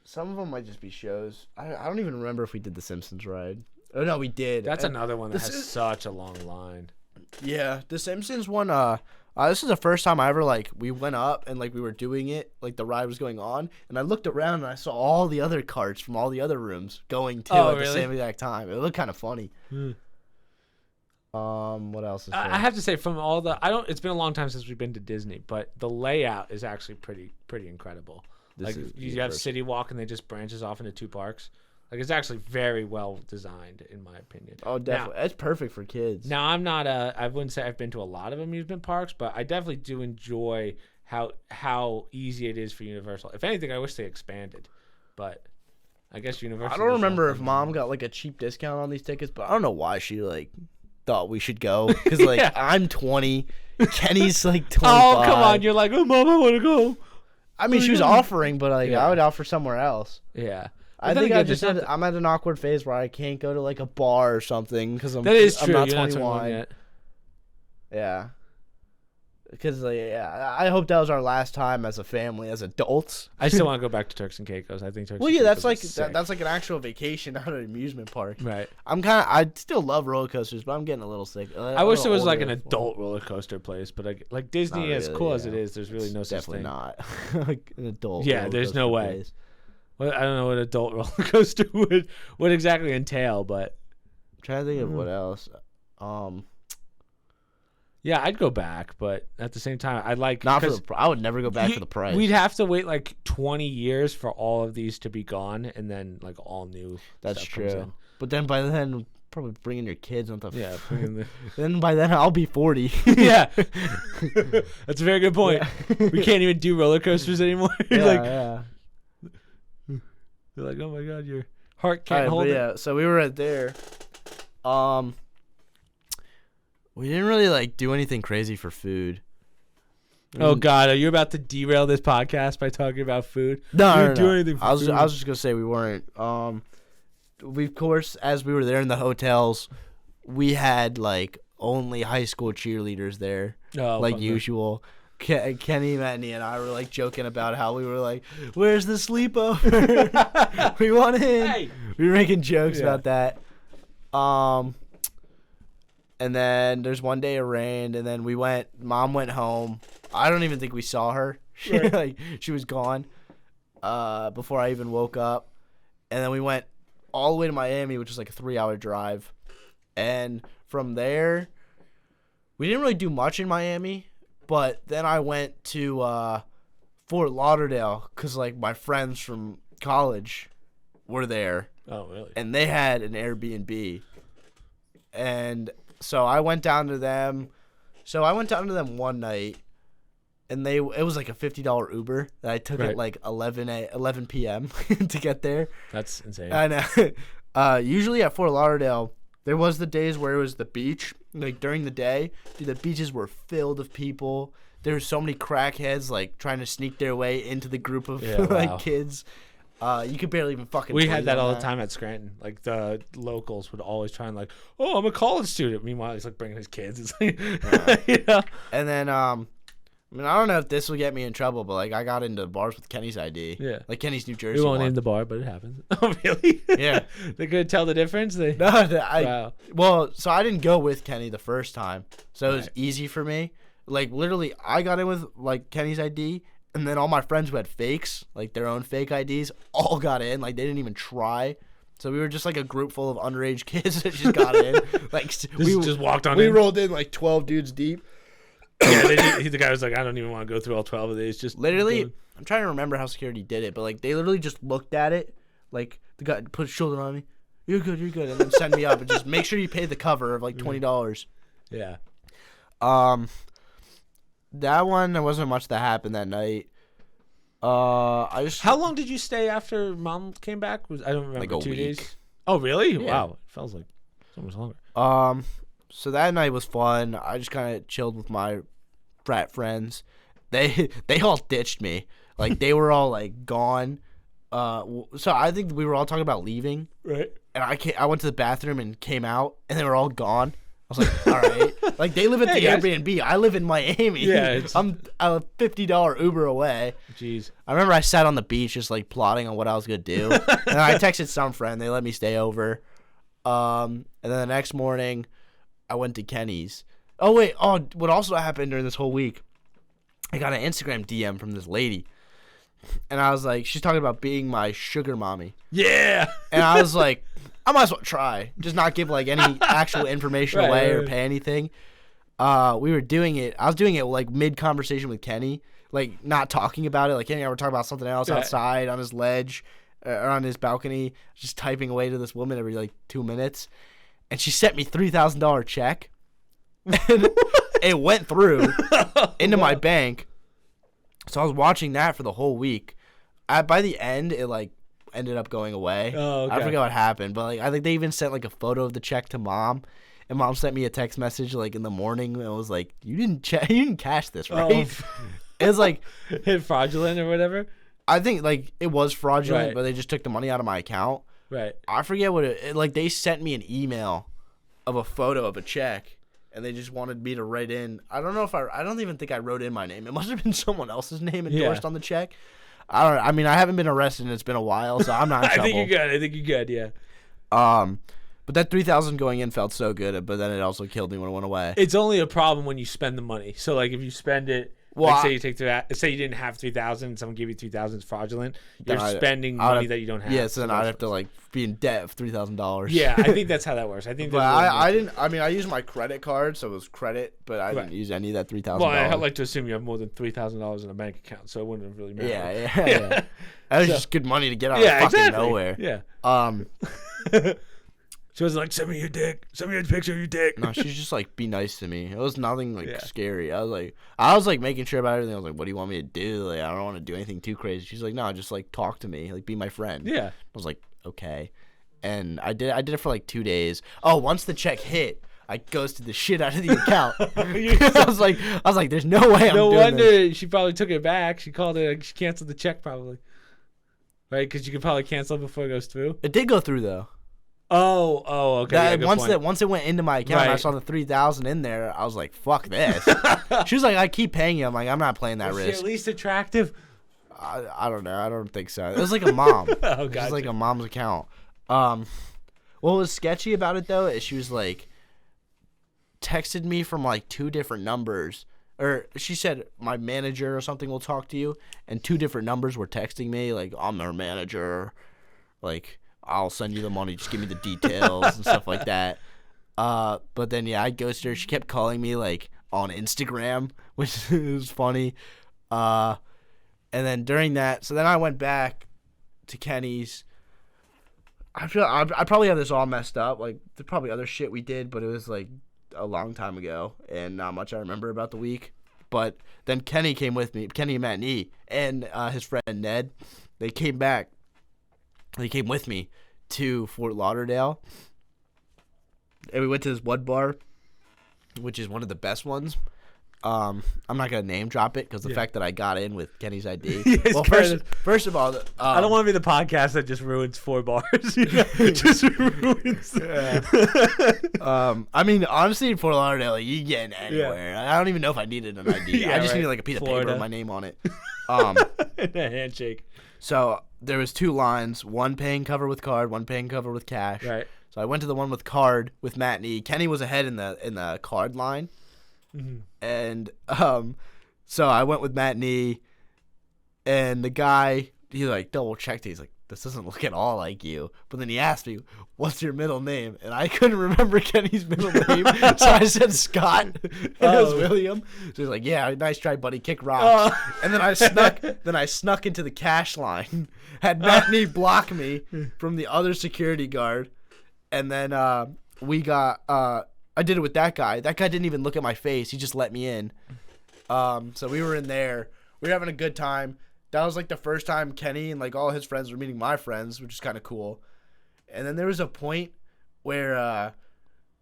Some of them might just be shows. I don't even remember if we did the Simpsons ride. Oh no, we did. That's And another one that this has is- such a long line. Yeah, the Simpsons one. This is the first time I ever like we went up and like we were doing it, like the ride was going on, and I looked around and I saw all the other carts from all the other rooms going too Oh, at the really? same exact time. It looked kind of funny. What else is there? I have to say, from all the it's been a long time since we've been to Disney, but the layout is actually pretty incredible. This Like is you have universal. City Walk and they just branches off into 2 parks. Like, it's actually very well designed, in my opinion. Oh, definitely. It's perfect for kids. Now, I wouldn't say I've been to a lot of amusement parks, but I definitely do enjoy how easy it is for Universal. If anything, I wish they expanded, but I guess Universal. I don't remember if Mom got like a cheap discount on these tickets, but I don't know why she like thought we should go. Because like I'm 20, Kenny's like 25. Oh, come on! You're like, oh, Mom, I want to go. I mean, she was offering, but like I would offer somewhere else. Yeah. I think I'm at an awkward phase where I can't go to like a bar or something because I'm true. not You're 21 not 21 yet. Yeah. Because I hope that was our last time as a family, as adults. I still want to go back to Turks and Caicos. I think Turks. Well, and yeah, Caicos that's like an actual vacation, not an amusement park. Right. I still love roller coasters, but I'm getting a little sick. I wish there was like an adult roller coaster place, but like Disney, as cool as it is, there's really no such thing. Definitely not like an adult. Yeah, there's no way. Place. Well, I don't know what adult roller coaster would exactly entail, but I'm trying to think of what else. Yeah, I'd go back, but at the same time, I'd like not for the. I would never go back for the price. We'd have to wait like 20 years for all of these to be gone, and then like all new. That's stuff true. Comes in. But then by then, probably bringing your kids on the. Yeah. Then by then I'll be 40. Yeah. That's a very good point. Yeah. We can't even do roller coasters anymore. Yeah. They're like, oh my god, your heart can't hold it. Yeah, so we were at there. We didn't really like do anything crazy for food. Oh god, are you about to derail this podcast by talking about food? No, we didn't do anything for food. I was just gonna say we weren't. We of course, as we were there in the hotels, we had like only high school cheerleaders there, like usual. Kenny, Manny, and I were like joking about how we were like, "Where's the sleepover? We want in." Hey! We were making jokes about that. And then there's one day it rained, and then Mom went home. I don't even think we saw her. She was gone before I even woke up. And then we went all the way to Miami, which is like a 3-hour drive. And from there, we didn't really do much in Miami. But then I went to Fort Lauderdale because, like, my friends from college were there. Oh, really? And they had an Airbnb. And so I went down to them. One night, and it was like a $50 Uber that I took at like 11 p.m. to get there. That's insane. And usually at Fort Lauderdale, there was the days where it was the beach. Like during the day, dude, the beaches were filled with people. There were so many crackheads like trying to sneak their way into the group of kids. You could barely even fucking. We had that all the time at Scranton. Like the locals would always try and like, oh, I'm a college student. Meanwhile, he's like bringing his kids. It's like, you know. And then I mean, I don't know if this will get me in trouble, but like I got into bars with Kenny's ID. Yeah. Like Kenny's New Jersey. We won't name the bar, but it happens. Oh, really? Yeah. They couldn't tell the difference? Wow. Well, so I didn't go with Kenny the first time, so it was easy for me. Like literally, I got in with like Kenny's ID, and then all my friends who had fakes, like their own fake IDs, all got in. Like they didn't even try. So we were just like a group full of underage kids that just got in. Like we just walked on. We rolled in like 12 dudes deep. Yeah, the guy was like, I don't even want to go through all 12 of these. Just literally, I'm trying to remember how security did it, but like they literally just looked at it, like the guy put his shoulder on me, you're good, and then send me up and just make sure you pay the cover of like $20. Yeah. That one there wasn't much that happened that night. How long did you stay after Mom came back? I don't remember. Like a 2 week. days. Oh, really? Yeah. Wow, it feels like so much longer. So that night was fun. I just kind of chilled with my frat friends. They all ditched me. Like they were all like gone. So I think we were all talking about leaving. Right. And I went to the bathroom and came out, and they were all gone. I was like, all right. Like they live at the Airbnb. I live in Miami. Yeah. I'm a $50 Uber away. Jeez. I remember I sat on the beach just like plotting on what I was gonna do. And I texted some friend. They let me stay over. And then the next morning, I went to Kenny's. Oh, wait. Oh, what also happened during this whole week, I got an Instagram DM from this lady. And I was like, she's talking about being my sugar mommy. Yeah. And I was like, I might as well try. Just not give like any actual information away or pay anything. We were doing it. I was doing it like mid-conversation with Kenny. Like not talking about it. Like Kenny and I were talking about something else outside on his ledge. on his balcony, just typing away to this woman every like 2 minutes, and she sent me $3,000 check, and it went through into my bank. So I was watching that for the whole week. By the end, it like ended up going away. Oh, okay. I forget what happened, but like I think they even sent like a photo of the check to mom, and mom sent me a text message like in the morning, and it was like, you didn't cash this, right? It was like fraudulent or whatever. I think like it was fraudulent, Right. but they just took the money out of my account. Right. I forget what it like. They sent me an email of a photo of a check, and they just wanted me to write in. I don't know if I don't even think I wrote in my name. It must have been someone else's name endorsed on the check. I mean, I haven't been arrested and it's been a while, so I'm not in trouble. I think you're good. Yeah. But that $3,000 going in felt so good, but then it also killed me when it went away. It's only a problem when you spend the money. So like if you spend it, Well, like say you take say you didn't have 3,000 and someone gave you 3,000, it's fraudulent. You're spending money that you don't have. Yeah, so then I'd have to like be in debt of $3,000. Yeah, I think that's how that works. I think. But I didn't. I mean, I used my credit card, so it was credit, but I didn't use any of that $3,000. Well, I'd like to assume you have more than $3,000 in a bank account, so it wouldn't have really mattered. Yeah. That was just good money to get out of fucking nowhere. Yeah. She was like, send me your dick. Send me a picture of your dick. No, she's just like, be nice to me. It was nothing like scary. I was like making sure about everything. I was like, what do you want me to do? Like, I don't want to do anything too crazy. She's like, no, just like talk to me, like be my friend. Yeah. I was like, okay. And I did it for like 2 days. Oh, once the check hit, I ghosted the shit out of the account. I was like, there's no way I'm doing this. No wonder she probably took it back. She called it. She canceled the check probably. Right, because you could probably cancel it before it goes through. It did go through though. Oh, okay. Once it went into my account, and I saw the 3,000 in there. I was like, "Fuck this." She was like, "I keep paying you." I'm like, "I'm not playing that risk." Is she at least attractive? I don't know. I don't think so. It was like a mom. It was like a mom's account. What was sketchy about it though is she was like, texted me from like 2 different numbers, or she said my manager or something will talk to you, and 2 different numbers were texting me like, I'm their manager, like I'll send you the money, just give me the details and stuff like that. But then I ghosted her. She kept calling me like on Instagram, which was funny. And then during that, so then I went back to Kenny's. I probably have this all messed up. Like there's probably other shit we did, but it was like a long time ago, and not much I remember about the week. But then Kenny came with me. Kenny and Matt and E, and his friend Ned. They came back. They came with me to Fort Lauderdale, and we went to this Wood Bar, which is one of the best ones. I'm not gonna name drop it because the fact that I got in with Kenny's ID. Well, first of all, I don't want to be the podcast that just ruins 4 bars. Just ruins. I mean, honestly, in Fort Lauderdale, like, you get in anywhere. I don't even know if I needed an ID. I just needed like a piece of paper with my name on it. And a handshake. So there was 2 lines, one paying cover with card, one paying cover with cash. Right. So I went to the one with card with Matt and E. Kenny was ahead in the card line. Mm-hmm. And so I went with Matt and E, and the guy, he like double checked it. He's like, this doesn't look at all like you. But then he asked me, what's your middle name? And I couldn't remember Kenny's middle name. So I said Scott. And it was William. So he's like, yeah, nice try, buddy. Kick rocks. And then I snuck into the cash line, had Matt and E block me from the other security guard. And then I did it with that guy. That guy didn't even look at my face. He just let me in. So we were in there. We were having a good time. That was like the first time Kenny and like all his friends were meeting my friends, which is kind of cool. And then there was a point where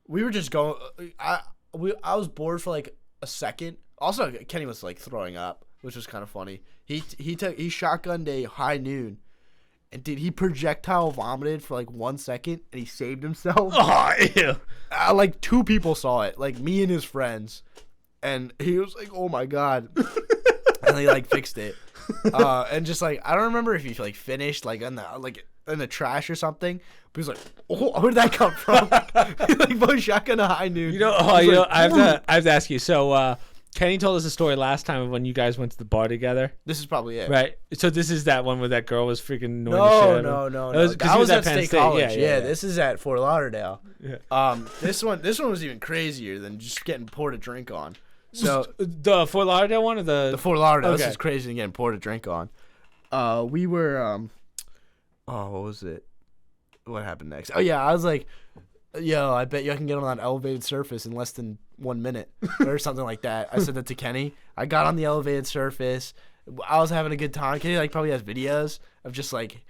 we were just going. I was bored for like a second. Also, Kenny was like throwing up, which was kind of funny. He shotgunned a high noon. And dude, he projectile vomited for like 1 second, and he saved himself. Oh, ew. Like 2 people saw it, like me and his friends, and he was like, "Oh my god!" And they like fixed it. And just like I don't remember if he like finished like in the trash or something. But he was like, "Oh, where did that come from?" He like both shotgun a high noon. I have to ask you. So Kenny told us a story last time of when you guys went to the bar together. This is probably it. Right. So this is that one where that girl was freaking annoying the shit out of him. No. That was at State College. Yeah, this is at Fort Lauderdale. Yeah. This one was even crazier than just getting poured a drink on. So the Fort Lauderdale one or the Fort Lauderdale. Okay. This is crazy than getting poured a drink on. We were Oh, what was it? What happened next? Oh yeah, I was like, yo, I bet you I can get on that elevated surface in less than 1 minute or something like that. I said that to Kenny. I got on the elevated surface. I was having a good time. Kenny like probably has videos of just like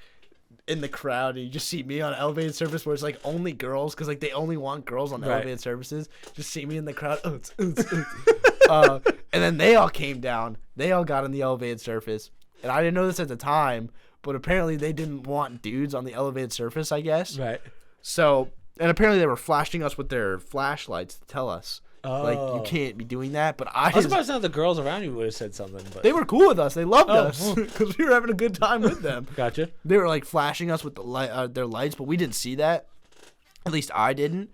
in the crowd, and you just see me on an elevated surface where it's like only girls, because like they only want girls on elevated surfaces. Just see me in the crowd. And then they all came down. They all got on the elevated surface, and I didn't know this at the time, but apparently they didn't want dudes on the elevated surface, I guess. Right. So, and apparently they were flashing us with their flashlights to tell us, like, you can't be doing that. But I was surprised the girls around you would have said something. But they were cool with us. They loved us because we were having a good time with them. Gotcha. They were like flashing us with the their lights, but we didn't see that. At least I didn't.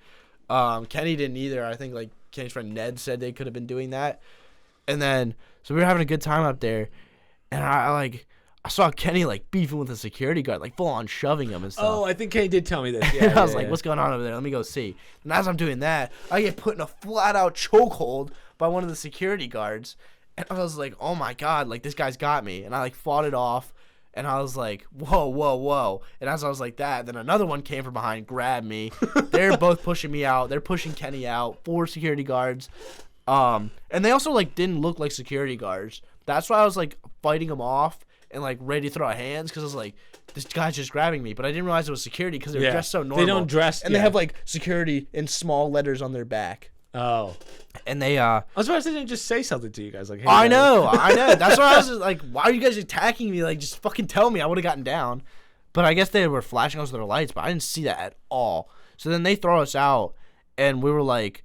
Kenny didn't either. I think like Kenny's friend Ned said they could have been doing that. And then so we were having a good time up there, and I saw Kenny like beefing with a security guard, like full on shoving him and stuff. Oh, I think Kenny did tell me this. Yeah, and I was like, what's going on over there? Let me go see. And as I'm doing that, I get put in a flat out chokehold by one of the security guards. And I was like, oh my God, like this guy's got me. And I like fought it off. And I was like, whoa, whoa, whoa. And as I was like that, then another one came from behind, grabbed me. They're both pushing me out. They're pushing Kenny out. 4 security guards. And they also like didn't look like security guards. That's why I was like fighting them off and like ready to throw hands, because I was like, this guy's just grabbing me. But I didn't realize it was security because they were dressed so normal. They don't dress. And they have like security in small letters on their back. Oh. And they I was surprised they didn't just say something to you guys. Like, hey, I know. That's why I was just like, why are you guys attacking me? Like, just fucking tell me. I would have gotten down. But I guess they were flashing us with their lights, but I didn't see that at all. So then they throw us out, and we were like,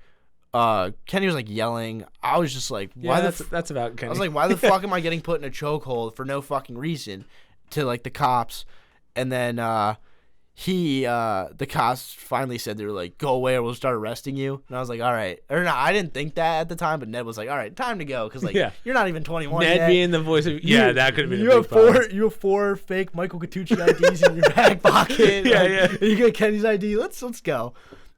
Kenny was like yelling. I was just like, why that's about Kenny. I was like, why the fuck am I getting put in a chokehold for no fucking reason, to like the cops? And then the cops finally said, they were like, go away or we'll start arresting you. And I was like, all right. Or no, I didn't think that at the time, but Ned was like, all right, time to go, because like you're not even 21 Ned yet. being the voice of that could have been you a have big problem. You have 4 fake Michael Catucci IDs in your back pocket. And you get Kenny's ID. Let's go.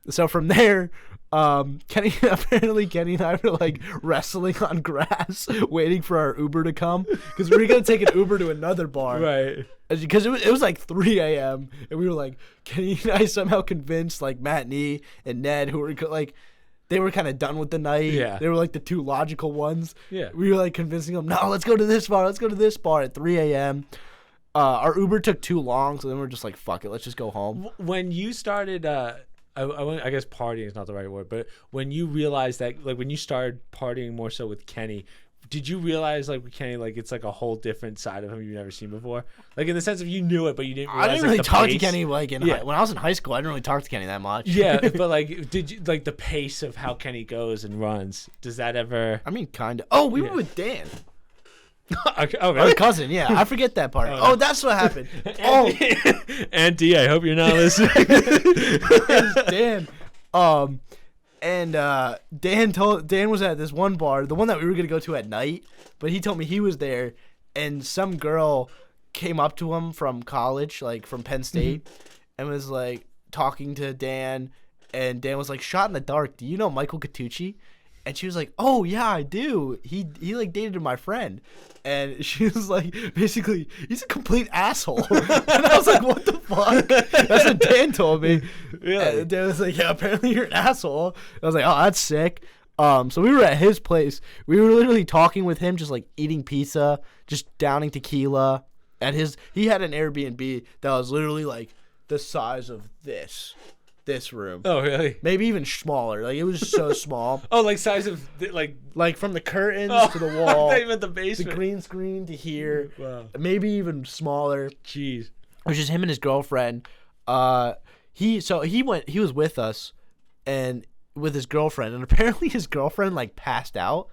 So from there, Kenny and I were like wrestling on grass, waiting for our Uber to come, because we were gonna take an Uber to another bar, right? Because it was like 3 a.m. and we were like, Kenny and I somehow convinced like Matt Nee and Ned, who were like, they were kind of done with the night. Yeah, they were like the 2 logical ones. Yeah, we were like convincing them, no, let's go to this bar. Let's go to this bar at 3 a.m. Our Uber took too long, so then we're just like, fuck it, let's just go home. When you started, I guess partying is not the right word, but when you realized that, like when you started partying more so with Kenny, did you realize like with Kenny, like it's like a whole different side of him you've never seen before? Like in the sense of you knew it, but you didn't realize. I didn't really talk to Kenny like when I was in high school. I didn't really talk to Kenny that much. Yeah, but like, did you like the pace of how Kenny goes and runs? Does that ever? I mean, kind of. Oh, we were with Dan. Oh, really? Our cousin, yeah. I forget that part. Oh, that's what happened. Auntie, I hope you're not listening. Dan. And Dan was at this one bar, the one that we were gonna go to at night, but he told me he was there, and some girl came up to him from college, like from Penn State, and was like talking to Dan, and Dan was like, "Shot in the dark, do you know Michael Catucci?" And she was like, "Oh yeah, I do. He like dated my friend." And she was like, basically, he's a complete asshole. And I was like, what the fuck? That's what Dan told me. Really? And Dan was like, yeah, apparently you're an asshole. I was like, oh, that's sick. So we were at his place. We were literally talking with him, just like eating pizza, just downing tequila. He had an Airbnb that was literally like the size of this room. Oh, really? Maybe even smaller. Like, it was so small. Oh, like size of like from the curtains to the wall. I thought you meant the basement. The green screen to here. Wow. Maybe even smaller. Jeez. It was just him and his girlfriend. He was with us and with his girlfriend, and apparently his girlfriend like passed out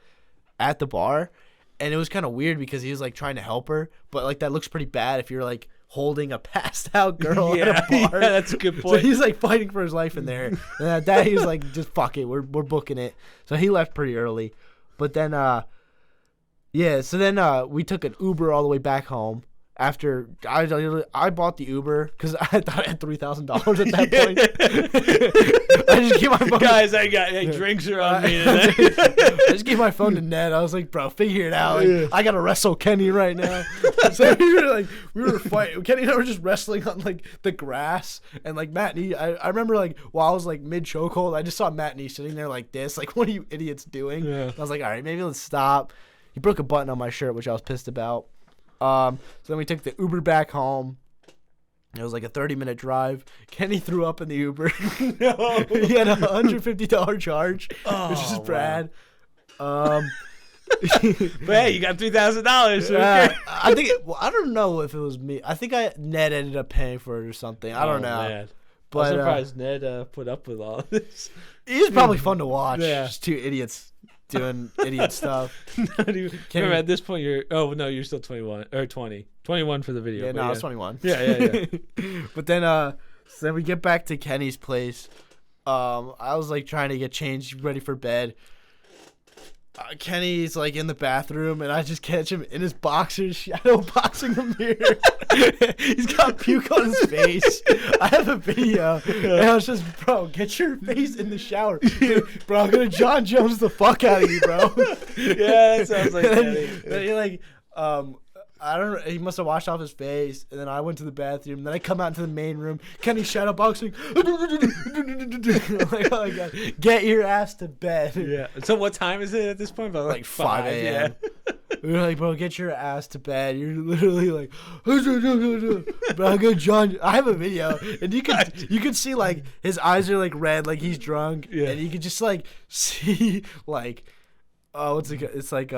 at the bar, and it was kind of weird because he was like trying to help her, but like that looks pretty bad if you're like holding a passed out girl at a bar. Yeah, that's a good point. So he's like fighting for his life in there. And at that, he was like, just fuck it, we're booking it. So he left pretty early. But then we took an Uber all the way back home, After I bought the Uber because I thought I had $3,000 at that point. I just gave my phone. Guys, I got drinks are on me today. I just gave my phone to Ned. I was like, bro, figure it out. Like, I gotta wrestle Kenny right now. So we were fighting. Kenny and I were just wrestling on like the grass, and like Matt and I remember like while I was like mid chokehold, I just saw Matt and E sitting there like this, like, what are you idiots doing? Yeah. I was like, all right, maybe let's stop. He broke a button on my shirt, which I was pissed about. So then we took the Uber back home. It was like a 30-minute drive. Kenny threw up in the Uber. No. He had a $150 charge, which is bad. But hey, you got $3,000. So I think I don't know if it was me. I think Ned ended up paying for it or something. I don't know. Man. But I'm surprised Ned put up with all of this. He's probably fun to watch. Yeah. Just two idiots doing idiot stuff. Remember, at this point, you're still 21 or 20. 21 for the video. Yeah, no, I was 21. Yeah. But then, so then we get back to Kenny's place. I was like trying to get changed, ready for bed. Kenny's like in the bathroom, and I just catch him in his boxers, shadow boxing the mirror. He's got puke on his face. I have a video, and I was just, bro, get your face in the shower. Bro, I'm gonna John Jones the fuck out of you, bro. Yeah, that sounds like Kenny. Then he like, I don't know. He must have washed off his face, and then I went to the bathroom. Then I come out into the main room. Kenny shadow boxing. I'm like, oh my god, get your ass to bed. Yeah. So what time is it at this point? About like 5 a.m. Yeah. We were like, bro, get your ass to bed. You're literally like, bro, I go John. I have a video, and you can see like his eyes are like red, like he's drunk, and you can just like see like, what's it? It's like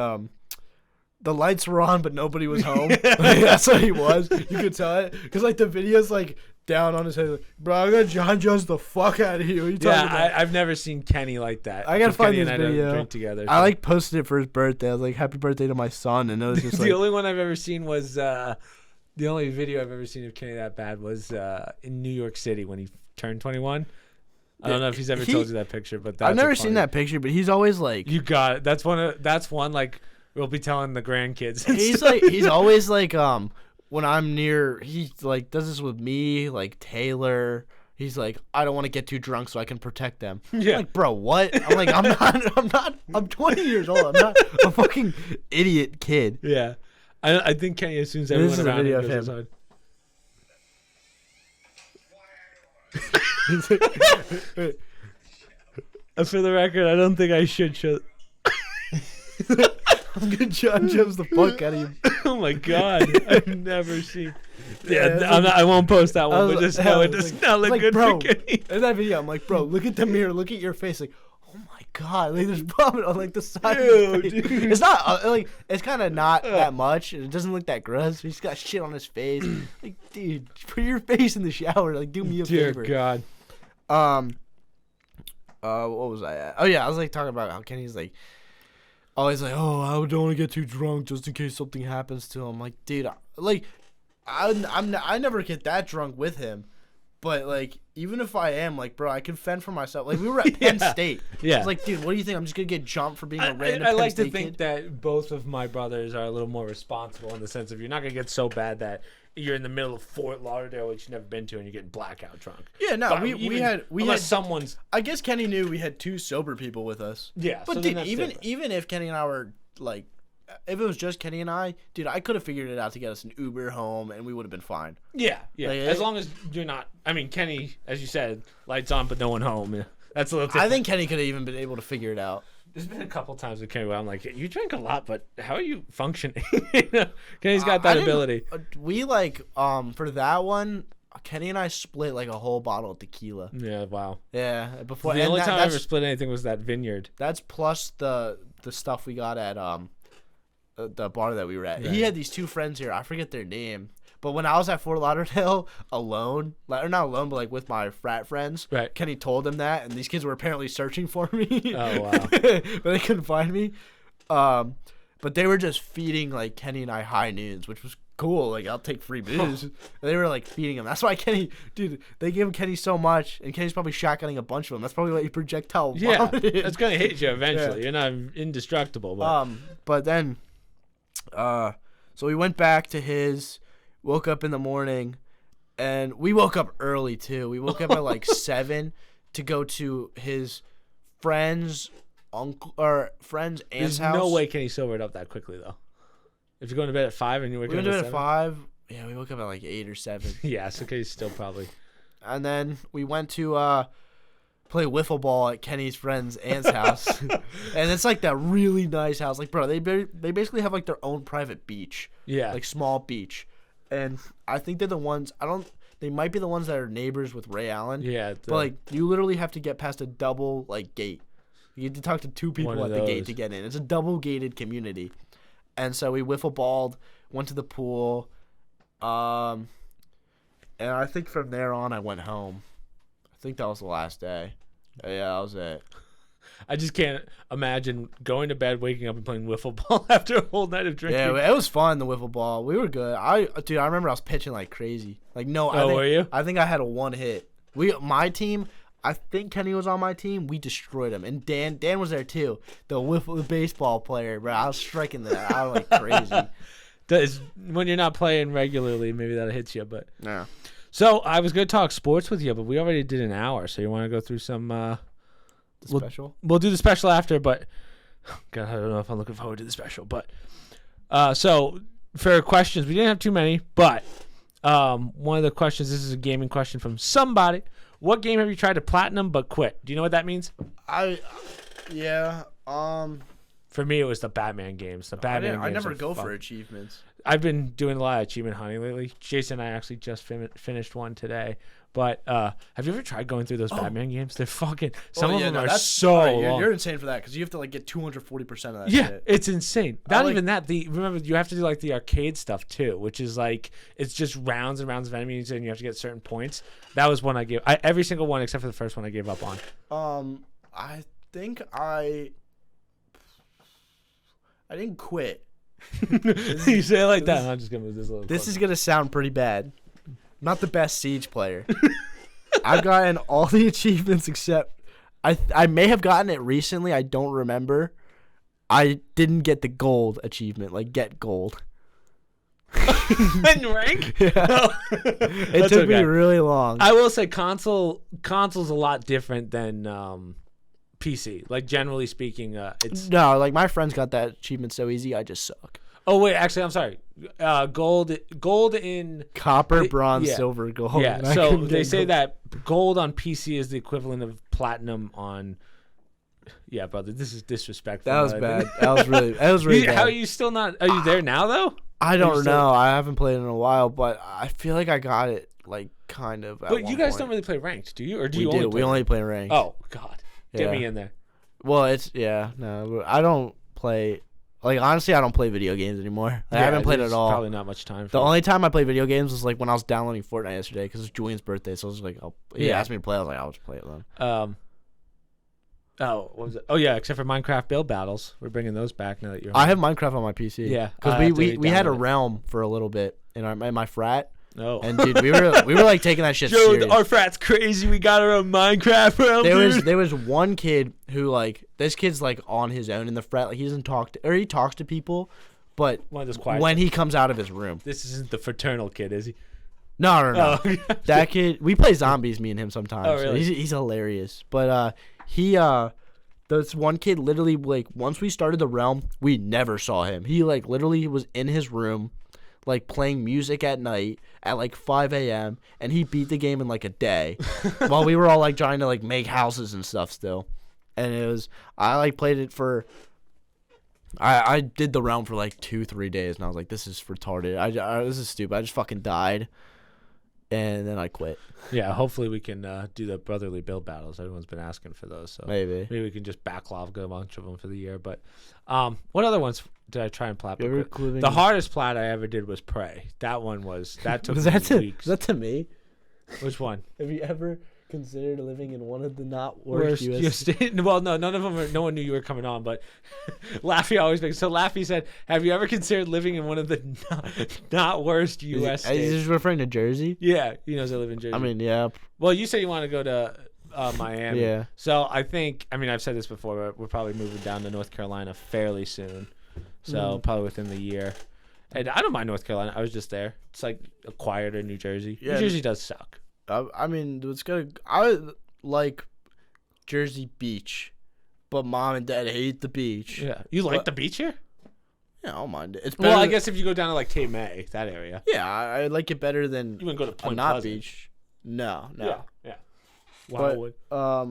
the lights were on, but nobody was home. Like, that's what he was. You could tell it. Because, like, the video's, like, down on his head. Like, bro, I'm going to John Jones the fuck out of you. What are you talking about? I've never seen Kenny like that. I got to find Kenny this and I video. don't drink together. I, like, posted it for his birthday. I was like, happy birthday to my son. And it was just, the only one I've ever seen was, the only video I've ever seen of Kenny that bad was in New York City when he turned 21. I don't know if he's ever told you that picture, but that's I've never seen that picture, but he's always, like... You got it. That's one, like... We'll be telling the grandkids. He's always like when I'm near, he like does this with me, like Taylor. He's like, I don't want to get too drunk so I can protect them. Yeah. I'm like, bro, what? I'm like, I'm 20 years old. I'm not a fucking idiot kid. Yeah. I think Kenny assumes everyone around him goes outside. For the record, I don't think I should show... I'm gonna John Jones the fuck out of you. Oh my god, I've never seen. Yeah, I won't post that one, but just know it does not look good for Kenny. In that video, I'm like, bro, look at the mirror, look at your face, like, oh my god, like there's vomit on like the side. Of his face. Dude. It's not like it's kind of not that much. It doesn't look that gross. He's got shit on his face. Like, dude, put your face in the shower. Like, do me a favor. Dear God. What was I at? Oh yeah, I was like talking about how Kenny's like. Always like, oh, I don't want to get too drunk just in case something happens to him. Like, dude, like, I never get that drunk with him, but like, even if I am, like, bro, I can fend for myself. Like, we were at Penn State. Yeah. I was like, dude, what do you think? I'm just gonna get jumped for being a random. I Penn like State to think kid? that both of my brothers are a little more responsible in the sense of you're not gonna get so bad that you're in the middle of Fort Lauderdale, which you've never been to, and you're getting blackout drunk. Yeah, no, but we had someone's. I guess Kenny knew we had two sober people with us. Yeah, but so dude, even if Kenny and I were like, if it was just Kenny and I, dude, I could have figured it out to get us an Uber home, and we would have been fine. Yeah. Like, as long as you're not. I mean, Kenny, as you said, lights on but no one home. Yeah, that's a little different. I think Kenny could have even been able to figure it out. There's been a couple times with Kenny where I'm like, you drink a lot, but how are you functioning? Kenny's got that ability. We like for that one, Kenny and I split like a whole bottle of tequila. Yeah, wow. Yeah, before the only time I ever split anything was that vineyard. That's plus the stuff we got at the bar that we were at. Right. He had these two friends here. I forget their name. But when I was at Fort Lauderdale alone, or not alone, but like with my frat friends, right. Kenny told them that, and these kids were apparently searching for me. Oh, wow. But they couldn't find me. But they were just feeding like Kenny and I high noons, which was cool. Like, I'll take free booze. And they were like feeding him. That's why Kenny, dude, they gave Kenny so much, and Kenny's probably shotgunning a bunch of them. That's probably why he projectile vomited. Yeah, that's gonna hit you eventually. Yeah. You're not indestructible. But then, so we went back to his. woke up in the morning, and we woke up early too. We woke up at like 7 to go to his friend's aunt's There's house. no way Kenny sobered up that quickly though. If you're going to bed at 5 and you're waking We up went to at bed 7? at 5. Yeah, we woke up at like 8 or 7. Yeah, so Kenny's still probably. And then we went to play wiffle ball at Kenny's friend's aunt's house. And it's like that really nice house. Like, bro, they basically have like their own private beach. Yeah. Like small beach. And I think they're the ones, they might be the ones that are neighbors with Ray Allen. Yeah. But like you literally have to get past a double like gate. You get to talk to 2 people at the gate to get in. It's a double gated community. And so we wiffle balled, went to the pool. And I think from there on I went home. I think that was the last day. Yeah, that was it. I just can't imagine going to bed, waking up, and playing wiffle ball after a whole night of drinking. Yeah, it was fun, the wiffle ball. We were good. I remember I was pitching like crazy. Like, no, were you? I think I had a 1 hit. My team, I think Kenny was on my team. We destroyed him. And Dan was there too. The baseball player, bro. I was striking that out like crazy. When you're not playing regularly, maybe that hits you. But Yeah. So I was going to talk sports with you, but we already did an hour. So you want to go through some Special? We'll do the special after, but God, I don't know if I'm looking forward to the special. But so for questions, we didn't have too many, but one of the questions, this is a gaming question from somebody. What game have you tried to platinum but quit? Do you know what that means? Yeah. For me, it was the Batman games. The Batman games. I never are go fun. for achievements. I've been doing a lot of achievement hunting lately. Jason and I actually just finished one today. But have you ever tried going through those Batman games? They're fucking. Some of them are so long. You're insane for that because you have to like get 240% of that. Yeah, shit. it's insane. Not even that. Remember, you have to do like the arcade stuff too, which is like it's just rounds and rounds of enemies, and you have to get certain points. That was one I gave. Every single one except for the first one I gave up on. I think I didn't quit. You say it like that. I'm just gonna move this a little. This is gonna sound pretty bad. I'm not the best Siege player. I've gotten all the achievements except I may have gotten it recently. I don't remember. I didn't get the gold achievement, like get gold. In rank? Yeah. It took me really long. I will say console's a lot different than PC. Like generally speaking, it's no. Like my friends got that achievement so easy. I just suck. Oh wait, actually, I'm sorry. Gold in copper, bronze, silver, gold. Yeah. So they say that gold on PC is the equivalent of platinum on. Yeah, brother, this is disrespectful. That was bad. That was really bad. How are you still not? Are you there now though? I don't know. I haven't played in a while, but I feel like I got it like kind of. But you guys don't really play ranked, do you? Or do you? We only play ranked. Oh God, get me in there. Well, no, I don't play. Like honestly, I don't play video games anymore. I haven't played at all. Probably not much time. The only time I played video games was like when I was downloading Fortnite yesterday because it's Julian's birthday. So I was like, he asked me to play. I was like, I'll just play it then. Oh, what was it? Oh yeah, except for Minecraft build battles, we're bringing those back now that you're. I have Minecraft on my PC. Yeah, because we had a realm for a little bit in my frat. Oh. And dude, we were like taking that shit serious. Our frat's crazy. We got our own Minecraft realm. There was one kid who like this kid's like on his own in the frat. Like he doesn't talk to, or he talks to people, but when he comes out of his room. This isn't the fraternal kid, is he? No. Oh. That kid, we play zombies, me and him sometimes. Oh, really? He's hilarious. But this one kid literally like once we started the realm, we never saw him. He like literally was in his room, like playing music at night at like 5 a.m. and he beat the game in like a day, while we were all like trying to like make houses and stuff still. And I like played it for. I did the realm for like 2-3 days and I was like, this is retarded. This is stupid. I just fucking died. And then I quit. Yeah, hopefully we can do the brotherly build battles. Everyone's been asking for those, so maybe we can just backlog a bunch of them for the year. But what other ones did I try and plat? The hardest plat I ever did was Prey. That one took weeks. Was that to me? Which one? Have you ever considered living in one of the not worst US Well, no, none of them no one knew you were coming on, but Laffy always makes. So Laffy said, have you ever considered living in one of the not worst US states? Is he referring to Jersey? Yeah, he knows I live in Jersey. I mean, yeah. Well, you said you want to go to Miami. Yeah. So I think, I've said this before, but we're probably moving down to North Carolina fairly soon. So probably within the year. And I don't mind North Carolina. I was just there. It's like a quieter New Jersey. Yeah, New Jersey does suck. I mean, I like Jersey Beach, but mom and dad hate the beach. Yeah, you like the beach here? Yeah, I don't mind it. It's Well, I guess if you go down to like Cape May, that area. Yeah, I like it better than You wouldn't go to Point not Pleasant. beach. No. Yeah. Wildwood. But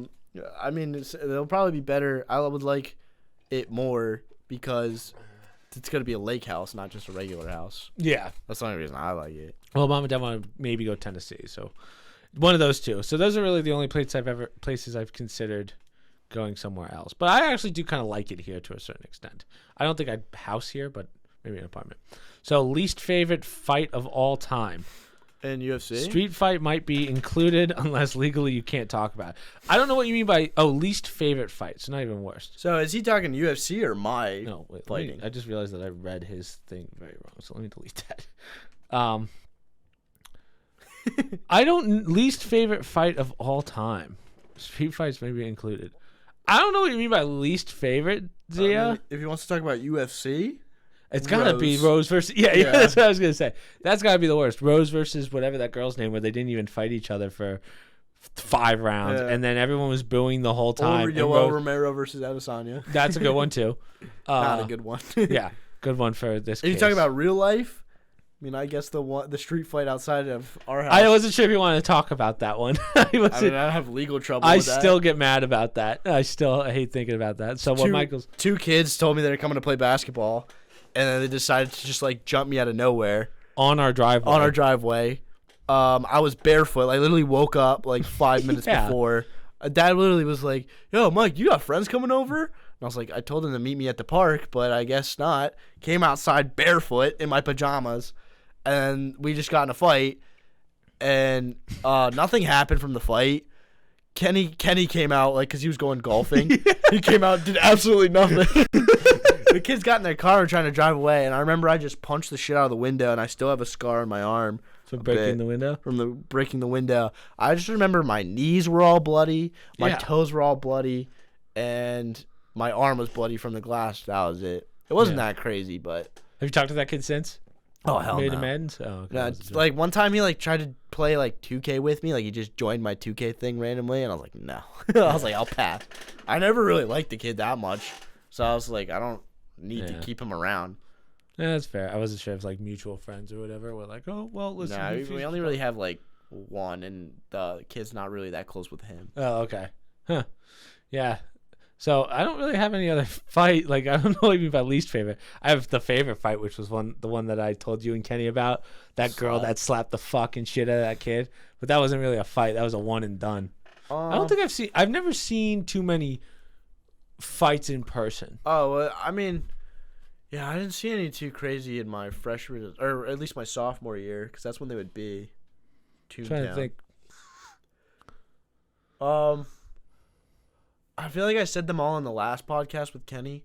I mean, it'll probably be better. I would like it more because it's gonna be a lake house, not just a regular house. Yeah. That's the only reason I like it. Well, mom and dad want to maybe go Tennessee, so one of those two. So those are really the only places I've considered going somewhere else. But I actually do kind of like it here to a certain extent. I don't think I'd house here, but maybe an apartment. So least favorite fight of all time. And UFC? Street fight might be included unless legally you can't talk about it. I don't know what you mean by least favorite fight. So not even worst. So is he talking UFC or my fighting? I just realized that I read his thing very wrong. So let me delete that. I don't least favorite fight of all time. Street fights may be included. I don't know what you mean by least favorite, Zia. If he wants to talk about UFC, it's gotta be Rose versus yeah. That's what I was gonna say. That's gotta be the worst. Rose versus whatever that girl's name, where they didn't even fight each other for 5 rounds, and then everyone was booing the whole time. Or Yoel Romero versus Adesanya. That's a good one too. Not a good one. Yeah, good one for this. If you talk about real life, I mean, I guess the street fight outside of our house. I wasn't sure if you wanted to talk about that one. I have legal trouble. I with that. still get mad about that. I hate thinking about that. So what Michael's 2 kids told me they're coming to play basketball, and then they decided to just like jump me out of nowhere on our driveway. I was barefoot. I literally woke up like 5 minutes before. Dad literally was like, "Yo, Mike, you got friends coming over?" And I was like, "I told them to meet me at the park, but I guess not." Came outside barefoot in my pajamas. And we just got in a fight, and nothing happened from the fight. Kenny came out like because he was going golfing. He came out, did absolutely nothing. The kids got in their car and trying to drive away, and I remember I just punched the shit out of the window, and I still have a scar on my arm from breaking the window. From breaking the window. I just remember my knees were all bloody, my toes were all bloody, and my arm was bloody from the glass. That was it. It wasn't that crazy, but have you talked to that kid since? Oh, hell made no. amends? Oh, okay. No, like one time he like tried to play like 2K with me. Like he just joined my 2K thing randomly, and I was like, no. I was like, I'll pass. I never really liked the kid that much, so I was like, I don't need to keep him around. Yeah, that's fair. I wasn't sure if like mutual friends or whatever were like, oh well, listen. No, we only really have like one, and the kid's not really that close with him. Oh, okay. Huh. Yeah. So I don't really have any other fight. Like I don't know what you mean by least favorite. I have the favorite fight, which was the one that I told you and Kenny about. That girl that slapped the fucking shit out of that kid. But that wasn't really a fight. That was a one and done. I don't think I've never seen too many fights in person. Oh, well, I mean, yeah, I didn't see any too crazy in my freshman or at least my sophomore year, because that's when they would be. Trying to think. I feel like I said them all in the last podcast with Kenny.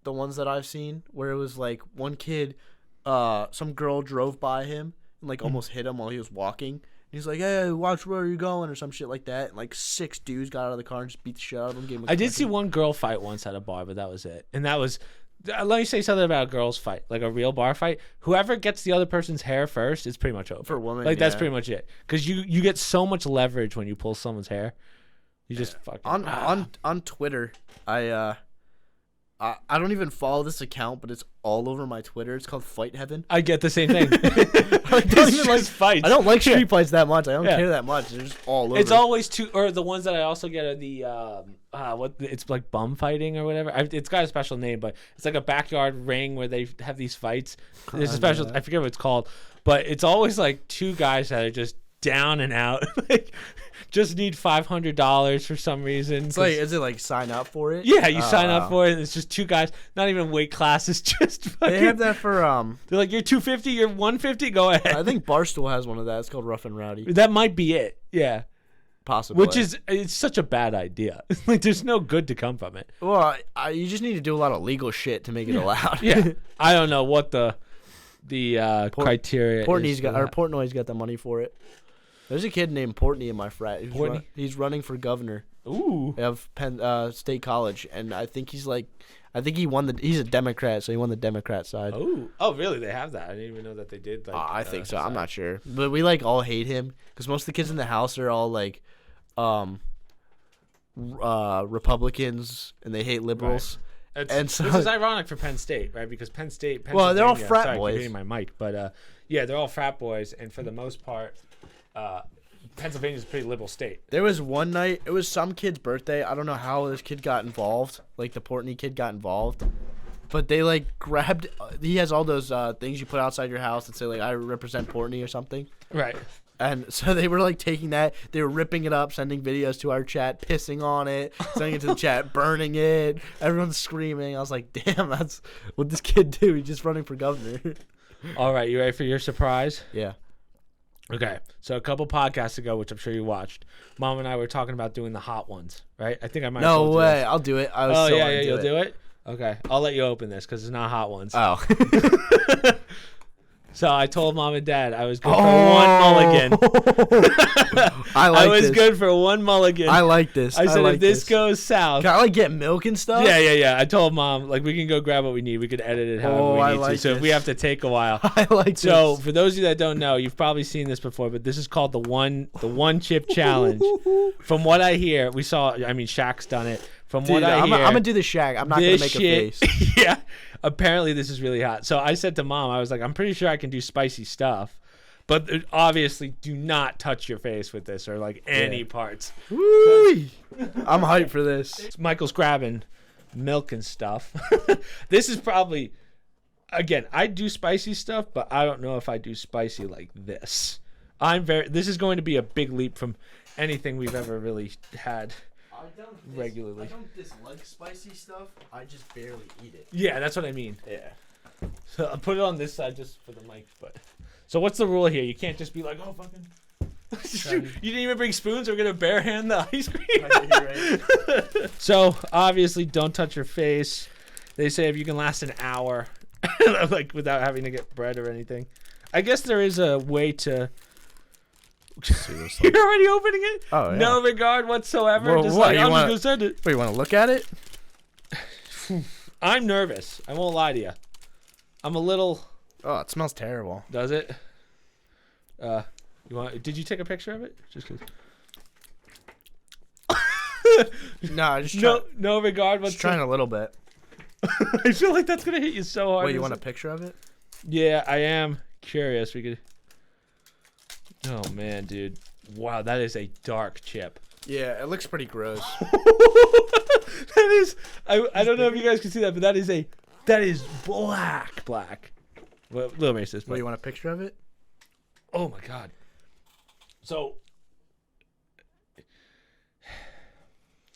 The ones that I've seen, where it was like one kid, some girl drove by him and like almost hit him while he was walking. And he's like, "Hey, watch where you're going," or some shit like that. And like 6 dudes got out of the car and just beat the shit out of him. I did see one girl fight once at a bar, but that was it. And that was, let me say something about a girl's fight, like a real bar fight. Whoever gets the other person's hair first is pretty much over. For women, like that's pretty much it. Because you get so much leverage when you pull someone's hair. You just fucking on Twitter. I don't even follow this account, but it's all over my Twitter. It's called Fight Heaven. I get the same thing. Fights. I don't like street fights that much. I don't care that much. They're just all over. It's always or the ones that I also get are the it's like bum fighting or whatever. It's got a special name, but it's like a backyard ring where they have these fights. There's a special. I forget what it's called, but it's always like 2 guys that are just down and out. Like just need $500 for some reason. It's like, is it like sign up for it? Yeah, you sign up for it. And it's just 2 guys, not even weight classes. Just fucking, they have that for They're like, you're 250, you're 150. Go ahead. I think Barstool has one of that. It's called Rough and Rowdy. That might be it. Yeah, possibly. Which is it's such a bad idea. Like there's no good to come from it. Well, you just need to do a lot of legal shit to make it allowed. Yeah, I don't know what the criteria. Portnoy's got the money for it. There's a kid named Portney in my frat. He's running for governor. Ooh. Of Penn State College, and I think he's like, I think he won he's a Democrat, so he won the Democrat side. Oh, really? They have that? I didn't even know that they did. Like, I think so. I'm not sure, but we like all hate him because most of the kids in the house are all like, Republicans, and they hate liberals. Right. And so, which is ironic for Penn State, right? Because Penn State, well, they're all Pennsylvania- frat sorry, boys. I keep hitting my mic, but yeah, they're all frat boys, and for the most part, Pennsylvania's a pretty liberal state. There was one night, it was some kid's birthday. I don't know how this kid got involved. Like, the Portney kid got involved. But they, like, grabbed... he has all those things you put outside your house that say, like, I represent Portney or something. Right. And so they were, like, taking that. They were ripping it up, sending videos to our chat, pissing on it, sending it to the chat, burning it. Everyone's screaming. I was like, damn, that's what this kid do. He's just running for governor. All right, you ready for your surprise? Yeah. Okay, so a couple podcasts ago, which I'm sure you watched, Mom and I were talking about doing the hot ones, right? I think I might. No have told way. You I'll do it. I was oh so yeah, into you'll it. do it. Okay, I'll let you open this because it's not hot ones. Oh. So I told Mom and Dad I was good for one mulligan. I was good for one mulligan. I like this. I said like if this goes south. Can I like get milk and stuff? Yeah. I told Mom like we can go grab what we need. We could edit it however we need to. So if we have to take a while. I like So this. for those of you that don't know, you've probably seen this before, but this is called the one chip challenge. From what I hear, Shaq's done it. From Dude, what I hear, I'm gonna do the Shaq. I'm not gonna make a face. Yeah. Apparently this is really hot. So I said to Mom, I was like, I'm pretty sure I can do spicy stuff. But obviously do not touch your face with this or like any parts. Woo! I'm hyped for this. Michael's grabbing milk and stuff. This is probably, again, I do spicy stuff, but I don't know if I do spicy like this. This is going to be a big leap from anything we've ever really had. Regularly. I don't dislike spicy stuff. I just barely eat it. Yeah, that's what I mean. Yeah. So I'll put it on this side just for the mic. But so what's the rule here? You can't just be like, oh fucking. You didn't even bring spoons. We're gonna bare hand the ice cream. So obviously, don't touch your face. They say if you can last an hour, like without having to get bread or anything. I guess there is a way to. You're already opening it? Oh, yeah. No regard whatsoever. Well, just what, like, you I'm wanna- just gonna send it. Wait, you want to look at it? I'm nervous. I won't lie to you. I'm a little. Oh, it smells terrible. Does it? Did you take a picture of it? Just 'cause. No, just try, no regard whatsoever. just trying a little bit. I feel like that's gonna hit you so hard. Wait, you want a picture of it? Yeah, I am curious. We could. Oh man, dude! Wow, that is a dark chip. Yeah, it looks pretty gross. That is. I don't know if you guys can see that, but that is black. Well, little racist. Wait, you want a picture of it? Oh my god. So.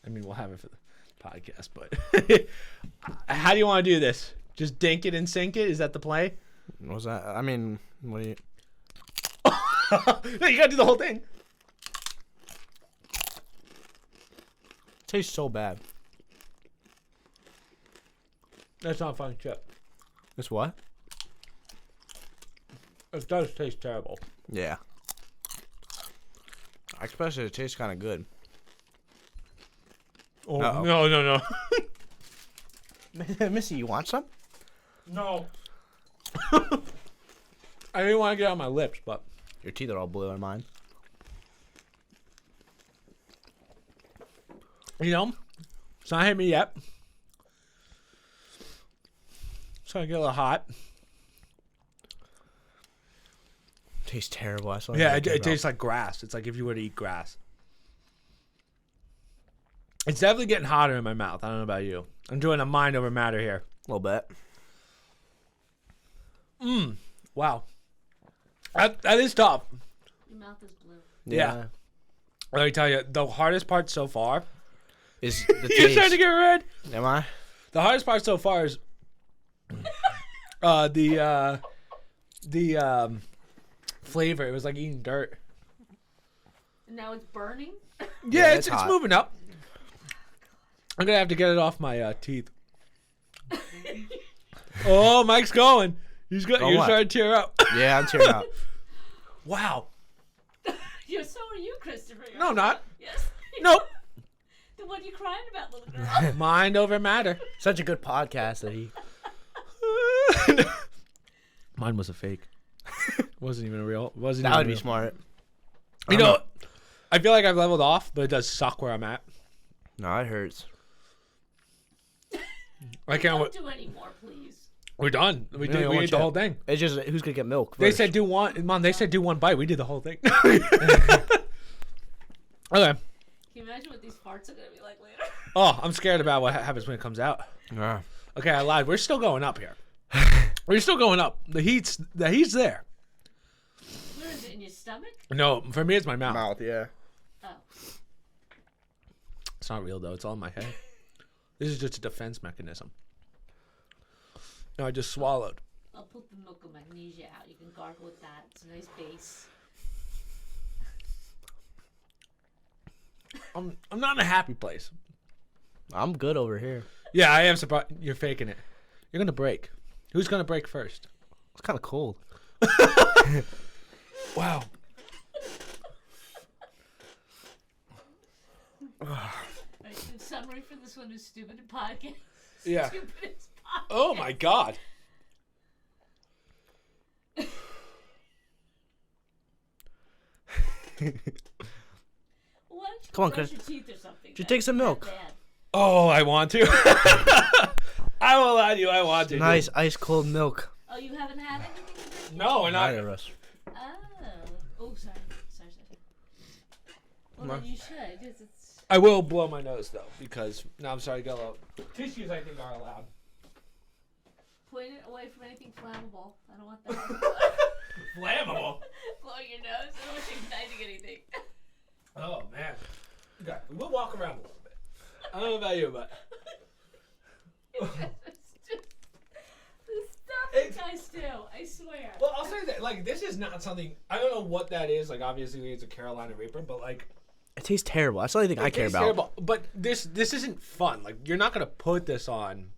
I mean, we'll have it for the podcast, but how do you want to do this? Just dink it and sink it? Is that the play? What was that? I mean, what do you... No, you gotta do the whole thing. It tastes so bad. That's not a fun chip. It's what? It does taste terrible. Yeah. Especially it tastes kind of good. Oh, Uh-oh. no. Missy, you want some? No. I didn't want to get it on my lips, but. Your teeth are all blue in mine. You know, it's not hit me yet. It's gonna get a little hot. Tastes terrible. I saw. Yeah, it tastes like grass. It's like if you were to eat grass. It's definitely getting hotter in my mouth. I don't know about you. I'm doing a mind over matter here. A little bit. Wow. That is tough. Your mouth is blue. Yeah. Let me tell you, the hardest part so far. Is the taste. You're starting to get red. Am I? The hardest part so far is the flavor. It was like eating dirt. Now it's burning. Yeah, it's it's hot. moving up. I'm gonna have to get it off my teeth. Oh, Mike's going. You're starting to tear up. Yeah, I'm tearing up. Wow. Yeah, so are you, Christopher. No, not. Yes. Nope. The What are you crying about, little girl? Mind over matter. Such a good podcast that he. Mine was a fake. Wasn't even real. Wasn't. That even would be real. smart. You know, I feel like I've leveled off, but it does suck where I'm at. No, it hurts. I can't. Don't do any more, please. We're done. We only did. got We one ate the chip. whole thing. It's just who's gonna get milk. They first. said do one. Mom, they said do one bite. We did the whole thing. Okay. Can you imagine what these farts are gonna be like later? Oh, I'm scared about what happens when it comes out. Yeah. Okay, I lied. We're still going up here. We're still going up. The heat's there. Where is it, in your stomach? No, for me it's my mouth. Mouth, yeah. Oh. It's not real though. It's all in my head. This is just a defense mechanism. No, I just swallowed. I'll put the milk of magnesia out. You can gargle with that. It's a nice base. I'm not in a happy place. I'm good over here. Yeah, I am surprised. You're faking it. You're gonna break. Who's gonna break first? It's kind of cold. Wow. Alright, so summary for this one is stupid in podcast. Yeah. Stupid in podcast. Oh my God. Why don't you Come on, brush Chris. your teeth or something? Just then? take some Not milk. bad. Oh, I want to. I will lie to you. I want to. Nice ice cold milk. Oh, you haven't had anything to drink? No, we're not. Neither of us. Oh. Oh, sorry. Sorry. Well, then you should. It's I will blow my nose though because no, I'm sorry. Go out. Tissues I think are allowed. point it away from anything flammable. I don't want that. Flammable. Blowing your nose. I don't want you igniting anything. Oh man. Okay, we'll walk around a little bit. I don't know about you, but The stuff you guys do, I swear. well, I'll say that like this is not something I don't know what that is. Like obviously it's a Carolina Reaper, but like It tastes terrible. That's the only thing I care tastes about. terrible. But this isn't fun. Like you're not gonna put this on.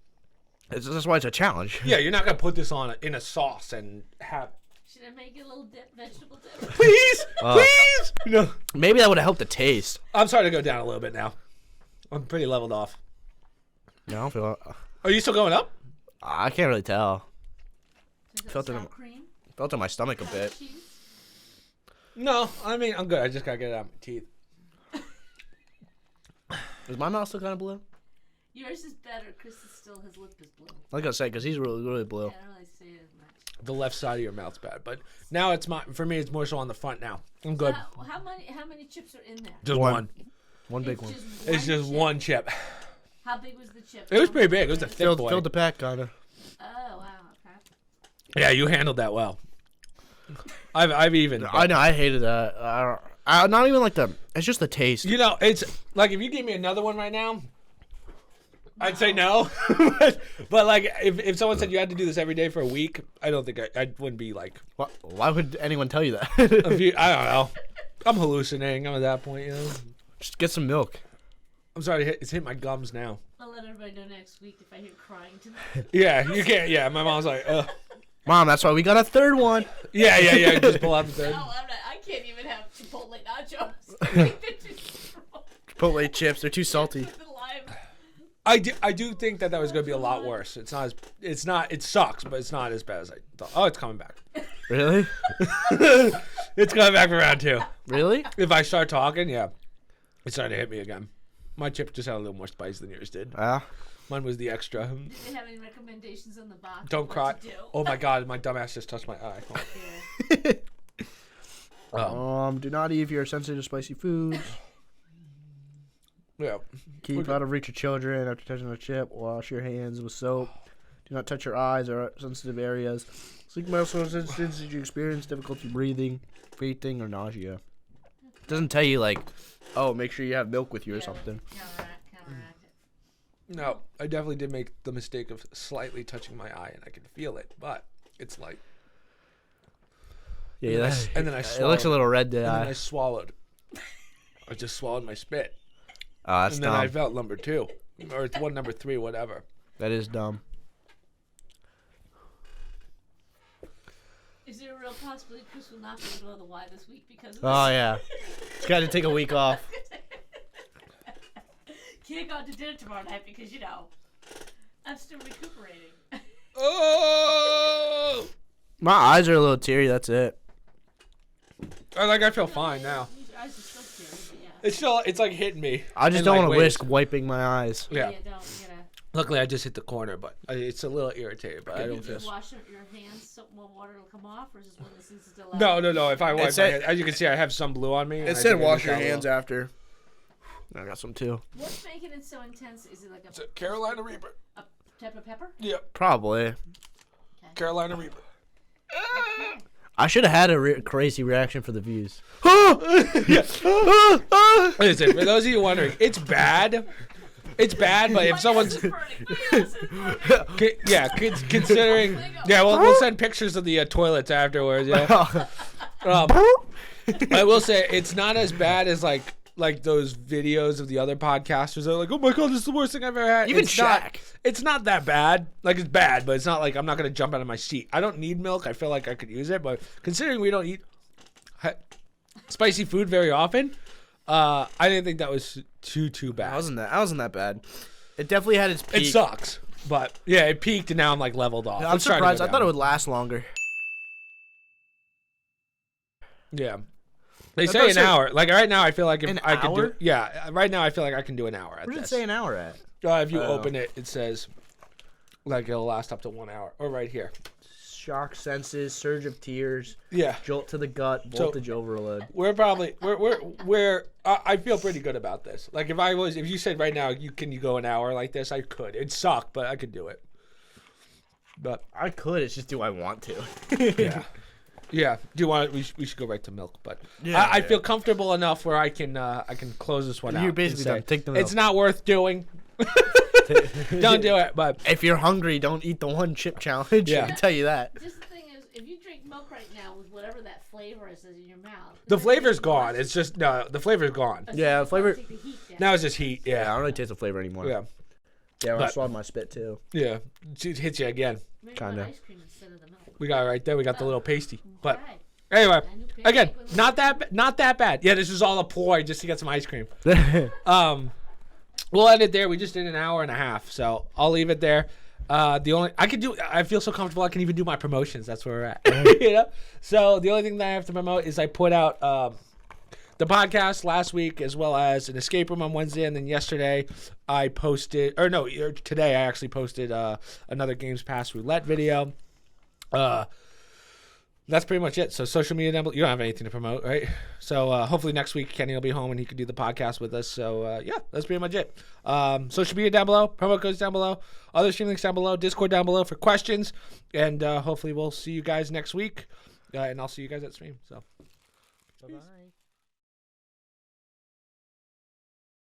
That's why it's a challenge. Yeah, you're not gonna put this on in a sauce and have. Should I make it a little dip, vegetable dip? Please, please. No, Maybe that would have helped the taste. I'm starting to go down a little bit now. I'm pretty leveled off. No, I don't feel. Are you still going up? I can't really tell. Is that Felt it sour in- cream? Felt in my stomach a Sour bit. cheese? No, I mean I'm good. I just gotta get it out of my teeth. Is my mouth still kind of blue? Yours is better. Chris's still, his lip is blue. Like I said, because he's really, really blue. Yeah, I don't really see it as much. The left side of your mouth's bad, but now it's for me. It's more so on the front now. I'm good. How many chips are in there? Just One. one. One big one. It's just chip? one chip. How big was the chip? It was pretty big. It was a thick Filled, boy. filled the pack, kind of. Oh wow. Okay. Yeah, you handled that well. I've even. I know. I hated that. I not even like the. It's just the taste. You know, it's like if you give me another one right now, I'd say no. but like if someone said you had to do this every day for a week, I don't think I wouldn't be like. Why would anyone tell you that? I don't know. I'm hallucinating. I'm at that point, you know. Just get some milk. I'm sorry, it's hit my gums now. I'll let everybody know next week if I hear crying tonight. Yeah, you can't. Yeah, my mom's like, ugh. Mom, that's why we got a third one. Yeah. Just pull out the third. No, I'm not. I can't even have Chipotle nachos. I think they're too strong. Chipotle chips, they're too salty. The lime. I do think that was going to be a lot worse. It sucks, but it's not as bad as I thought. Oh, it's coming back. Really? It's coming back for round 2. Really? If I start talking, yeah. It's starting to hit me again. My chip just had a little more spice than yours did. Mine was the extra. Did they have any recommendations on the box? Don't of cry. what to do? Oh my god, my dumbass just touched my eye. Yeah. Do not eat if you're sensitive to spicy foods. Yeah. Keep out of reach of children after touching a chip. Wash your hands with soap. Do not touch your eyes or sensitive areas. Sleep muscles instances you experience difficulty breathing, fainting, or nausea. It doesn't tell you like, oh, make sure you have milk with you or something. Counteract it. No, I definitely did make the mistake of slightly touching my eye, and I can feel it, but it's like. Yeah, And then I it swallowed. looks a little red to And then I eye. swallowed. I just swallowed my spit. Oh, that's And then I dumb. felt number 2. Or it's number 3, whatever. That is dumb. Is there a real possibility Chris will not be able to go to the Y this week because of this? Oh, yeah. Just got to take a week off. can't go out to dinner tomorrow night because, you know, I'm still recuperating. Oh! My eyes are a little teary. That's it. I feel fine now. Your eyes are still teary, but yeah. It's like hitting me. I just in, don't like, want to waves. risk wiping my eyes. Yeah. You gotta. Luckily, I just hit the corner, but it's a little irritated. But I don't Did you feel. wash your hands so more water will come off, or is this one of the things still out? No. If I wipe my said- hands, as you can see, I have some blue on me. and It I said think I wash just your got a hands little- after. I got some too. What's making it so intense? Is it like It's a Carolina Reaper. a type of pepper? Yep, Probably. Carolina Reaper. Okay. I should have had a crazy reaction for the views. Listen, for those of you wondering, it's bad. It's bad, but if someone's considering, yeah, we'll send pictures of the toilets afterwards. Yeah. I will say it's not as bad as like those videos of the other podcasters that are like, oh my god, this is the worst thing I've ever had. Even it's Shaq. It's not that bad. Like, it's bad, but it's not like I'm not gonna jump out of my seat. I don't need milk. I feel like I could use it, but considering we don't eat spicy food very often, I didn't think that was too bad. I wasn't that bad. It definitely had its peak. It sucks, but yeah, it peaked and now I'm like leveled off. I'm surprised. I thought it would last longer. Yeah. They I say thought an hour. Like right now, I feel like if An I could do. hour? Yeah, right now I feel like I can do an hour at Where does it this. say an hour at? If you Oh. open it, it says like it'll last up to 1 hour. Or right here. Shock senses, surge of tears, Yeah. jolt to the gut, voltage overload. We're probably I feel pretty good about this. Like if you said right now you go an hour like this, I could. It'd suck, but I could do it. But I could. It's just, do I want to? yeah. Yeah. Do you want? We should go right to milk, but Yeah, I feel comfortable enough where I can close this one out. You're and basically say, done. Take the milk. It's not worth doing. Don't do it. But If you're hungry, don't eat the one chip challenge. Yeah. I can tell you that. Just the thing is, if you drink milk right now with whatever that flavor is in your mouth, the flavor's gone. It's just the flavor's gone. Yeah, flavor- Take the heat down. Now it's just heat. Yeah, I Yeah. don't really taste the flavor anymore. Yeah. Yeah, when I But- swallowed my spit too. Yeah. It hits you again. Maybe kinda. want ice cream instead of the milk. We got it right there. We got the little pasty. But Okay. anyway, And you pick again, it with- not that bad. Yeah, this is all a ploy just to get some ice cream. We'll end it there. We just did an hour and a half, so I'll leave it there. I feel so comfortable I can even do my promotions. That's where we're at. You know? So the only thing that I have to promote is I put out the podcast last week as well as an escape room on Wednesday, and then yesterday I posted, today I actually posted another Games Pass roulette video. That's pretty much it. So social media down below. You don't have anything to promote, right? So hopefully next week Kenny will be home and he can do the podcast with us. So yeah, that's pretty much it. Social media down below, promo codes down below, other stream links down below, Discord down below for questions, and hopefully we'll see you guys next week. And I'll see you guys at stream. So. Bye-bye.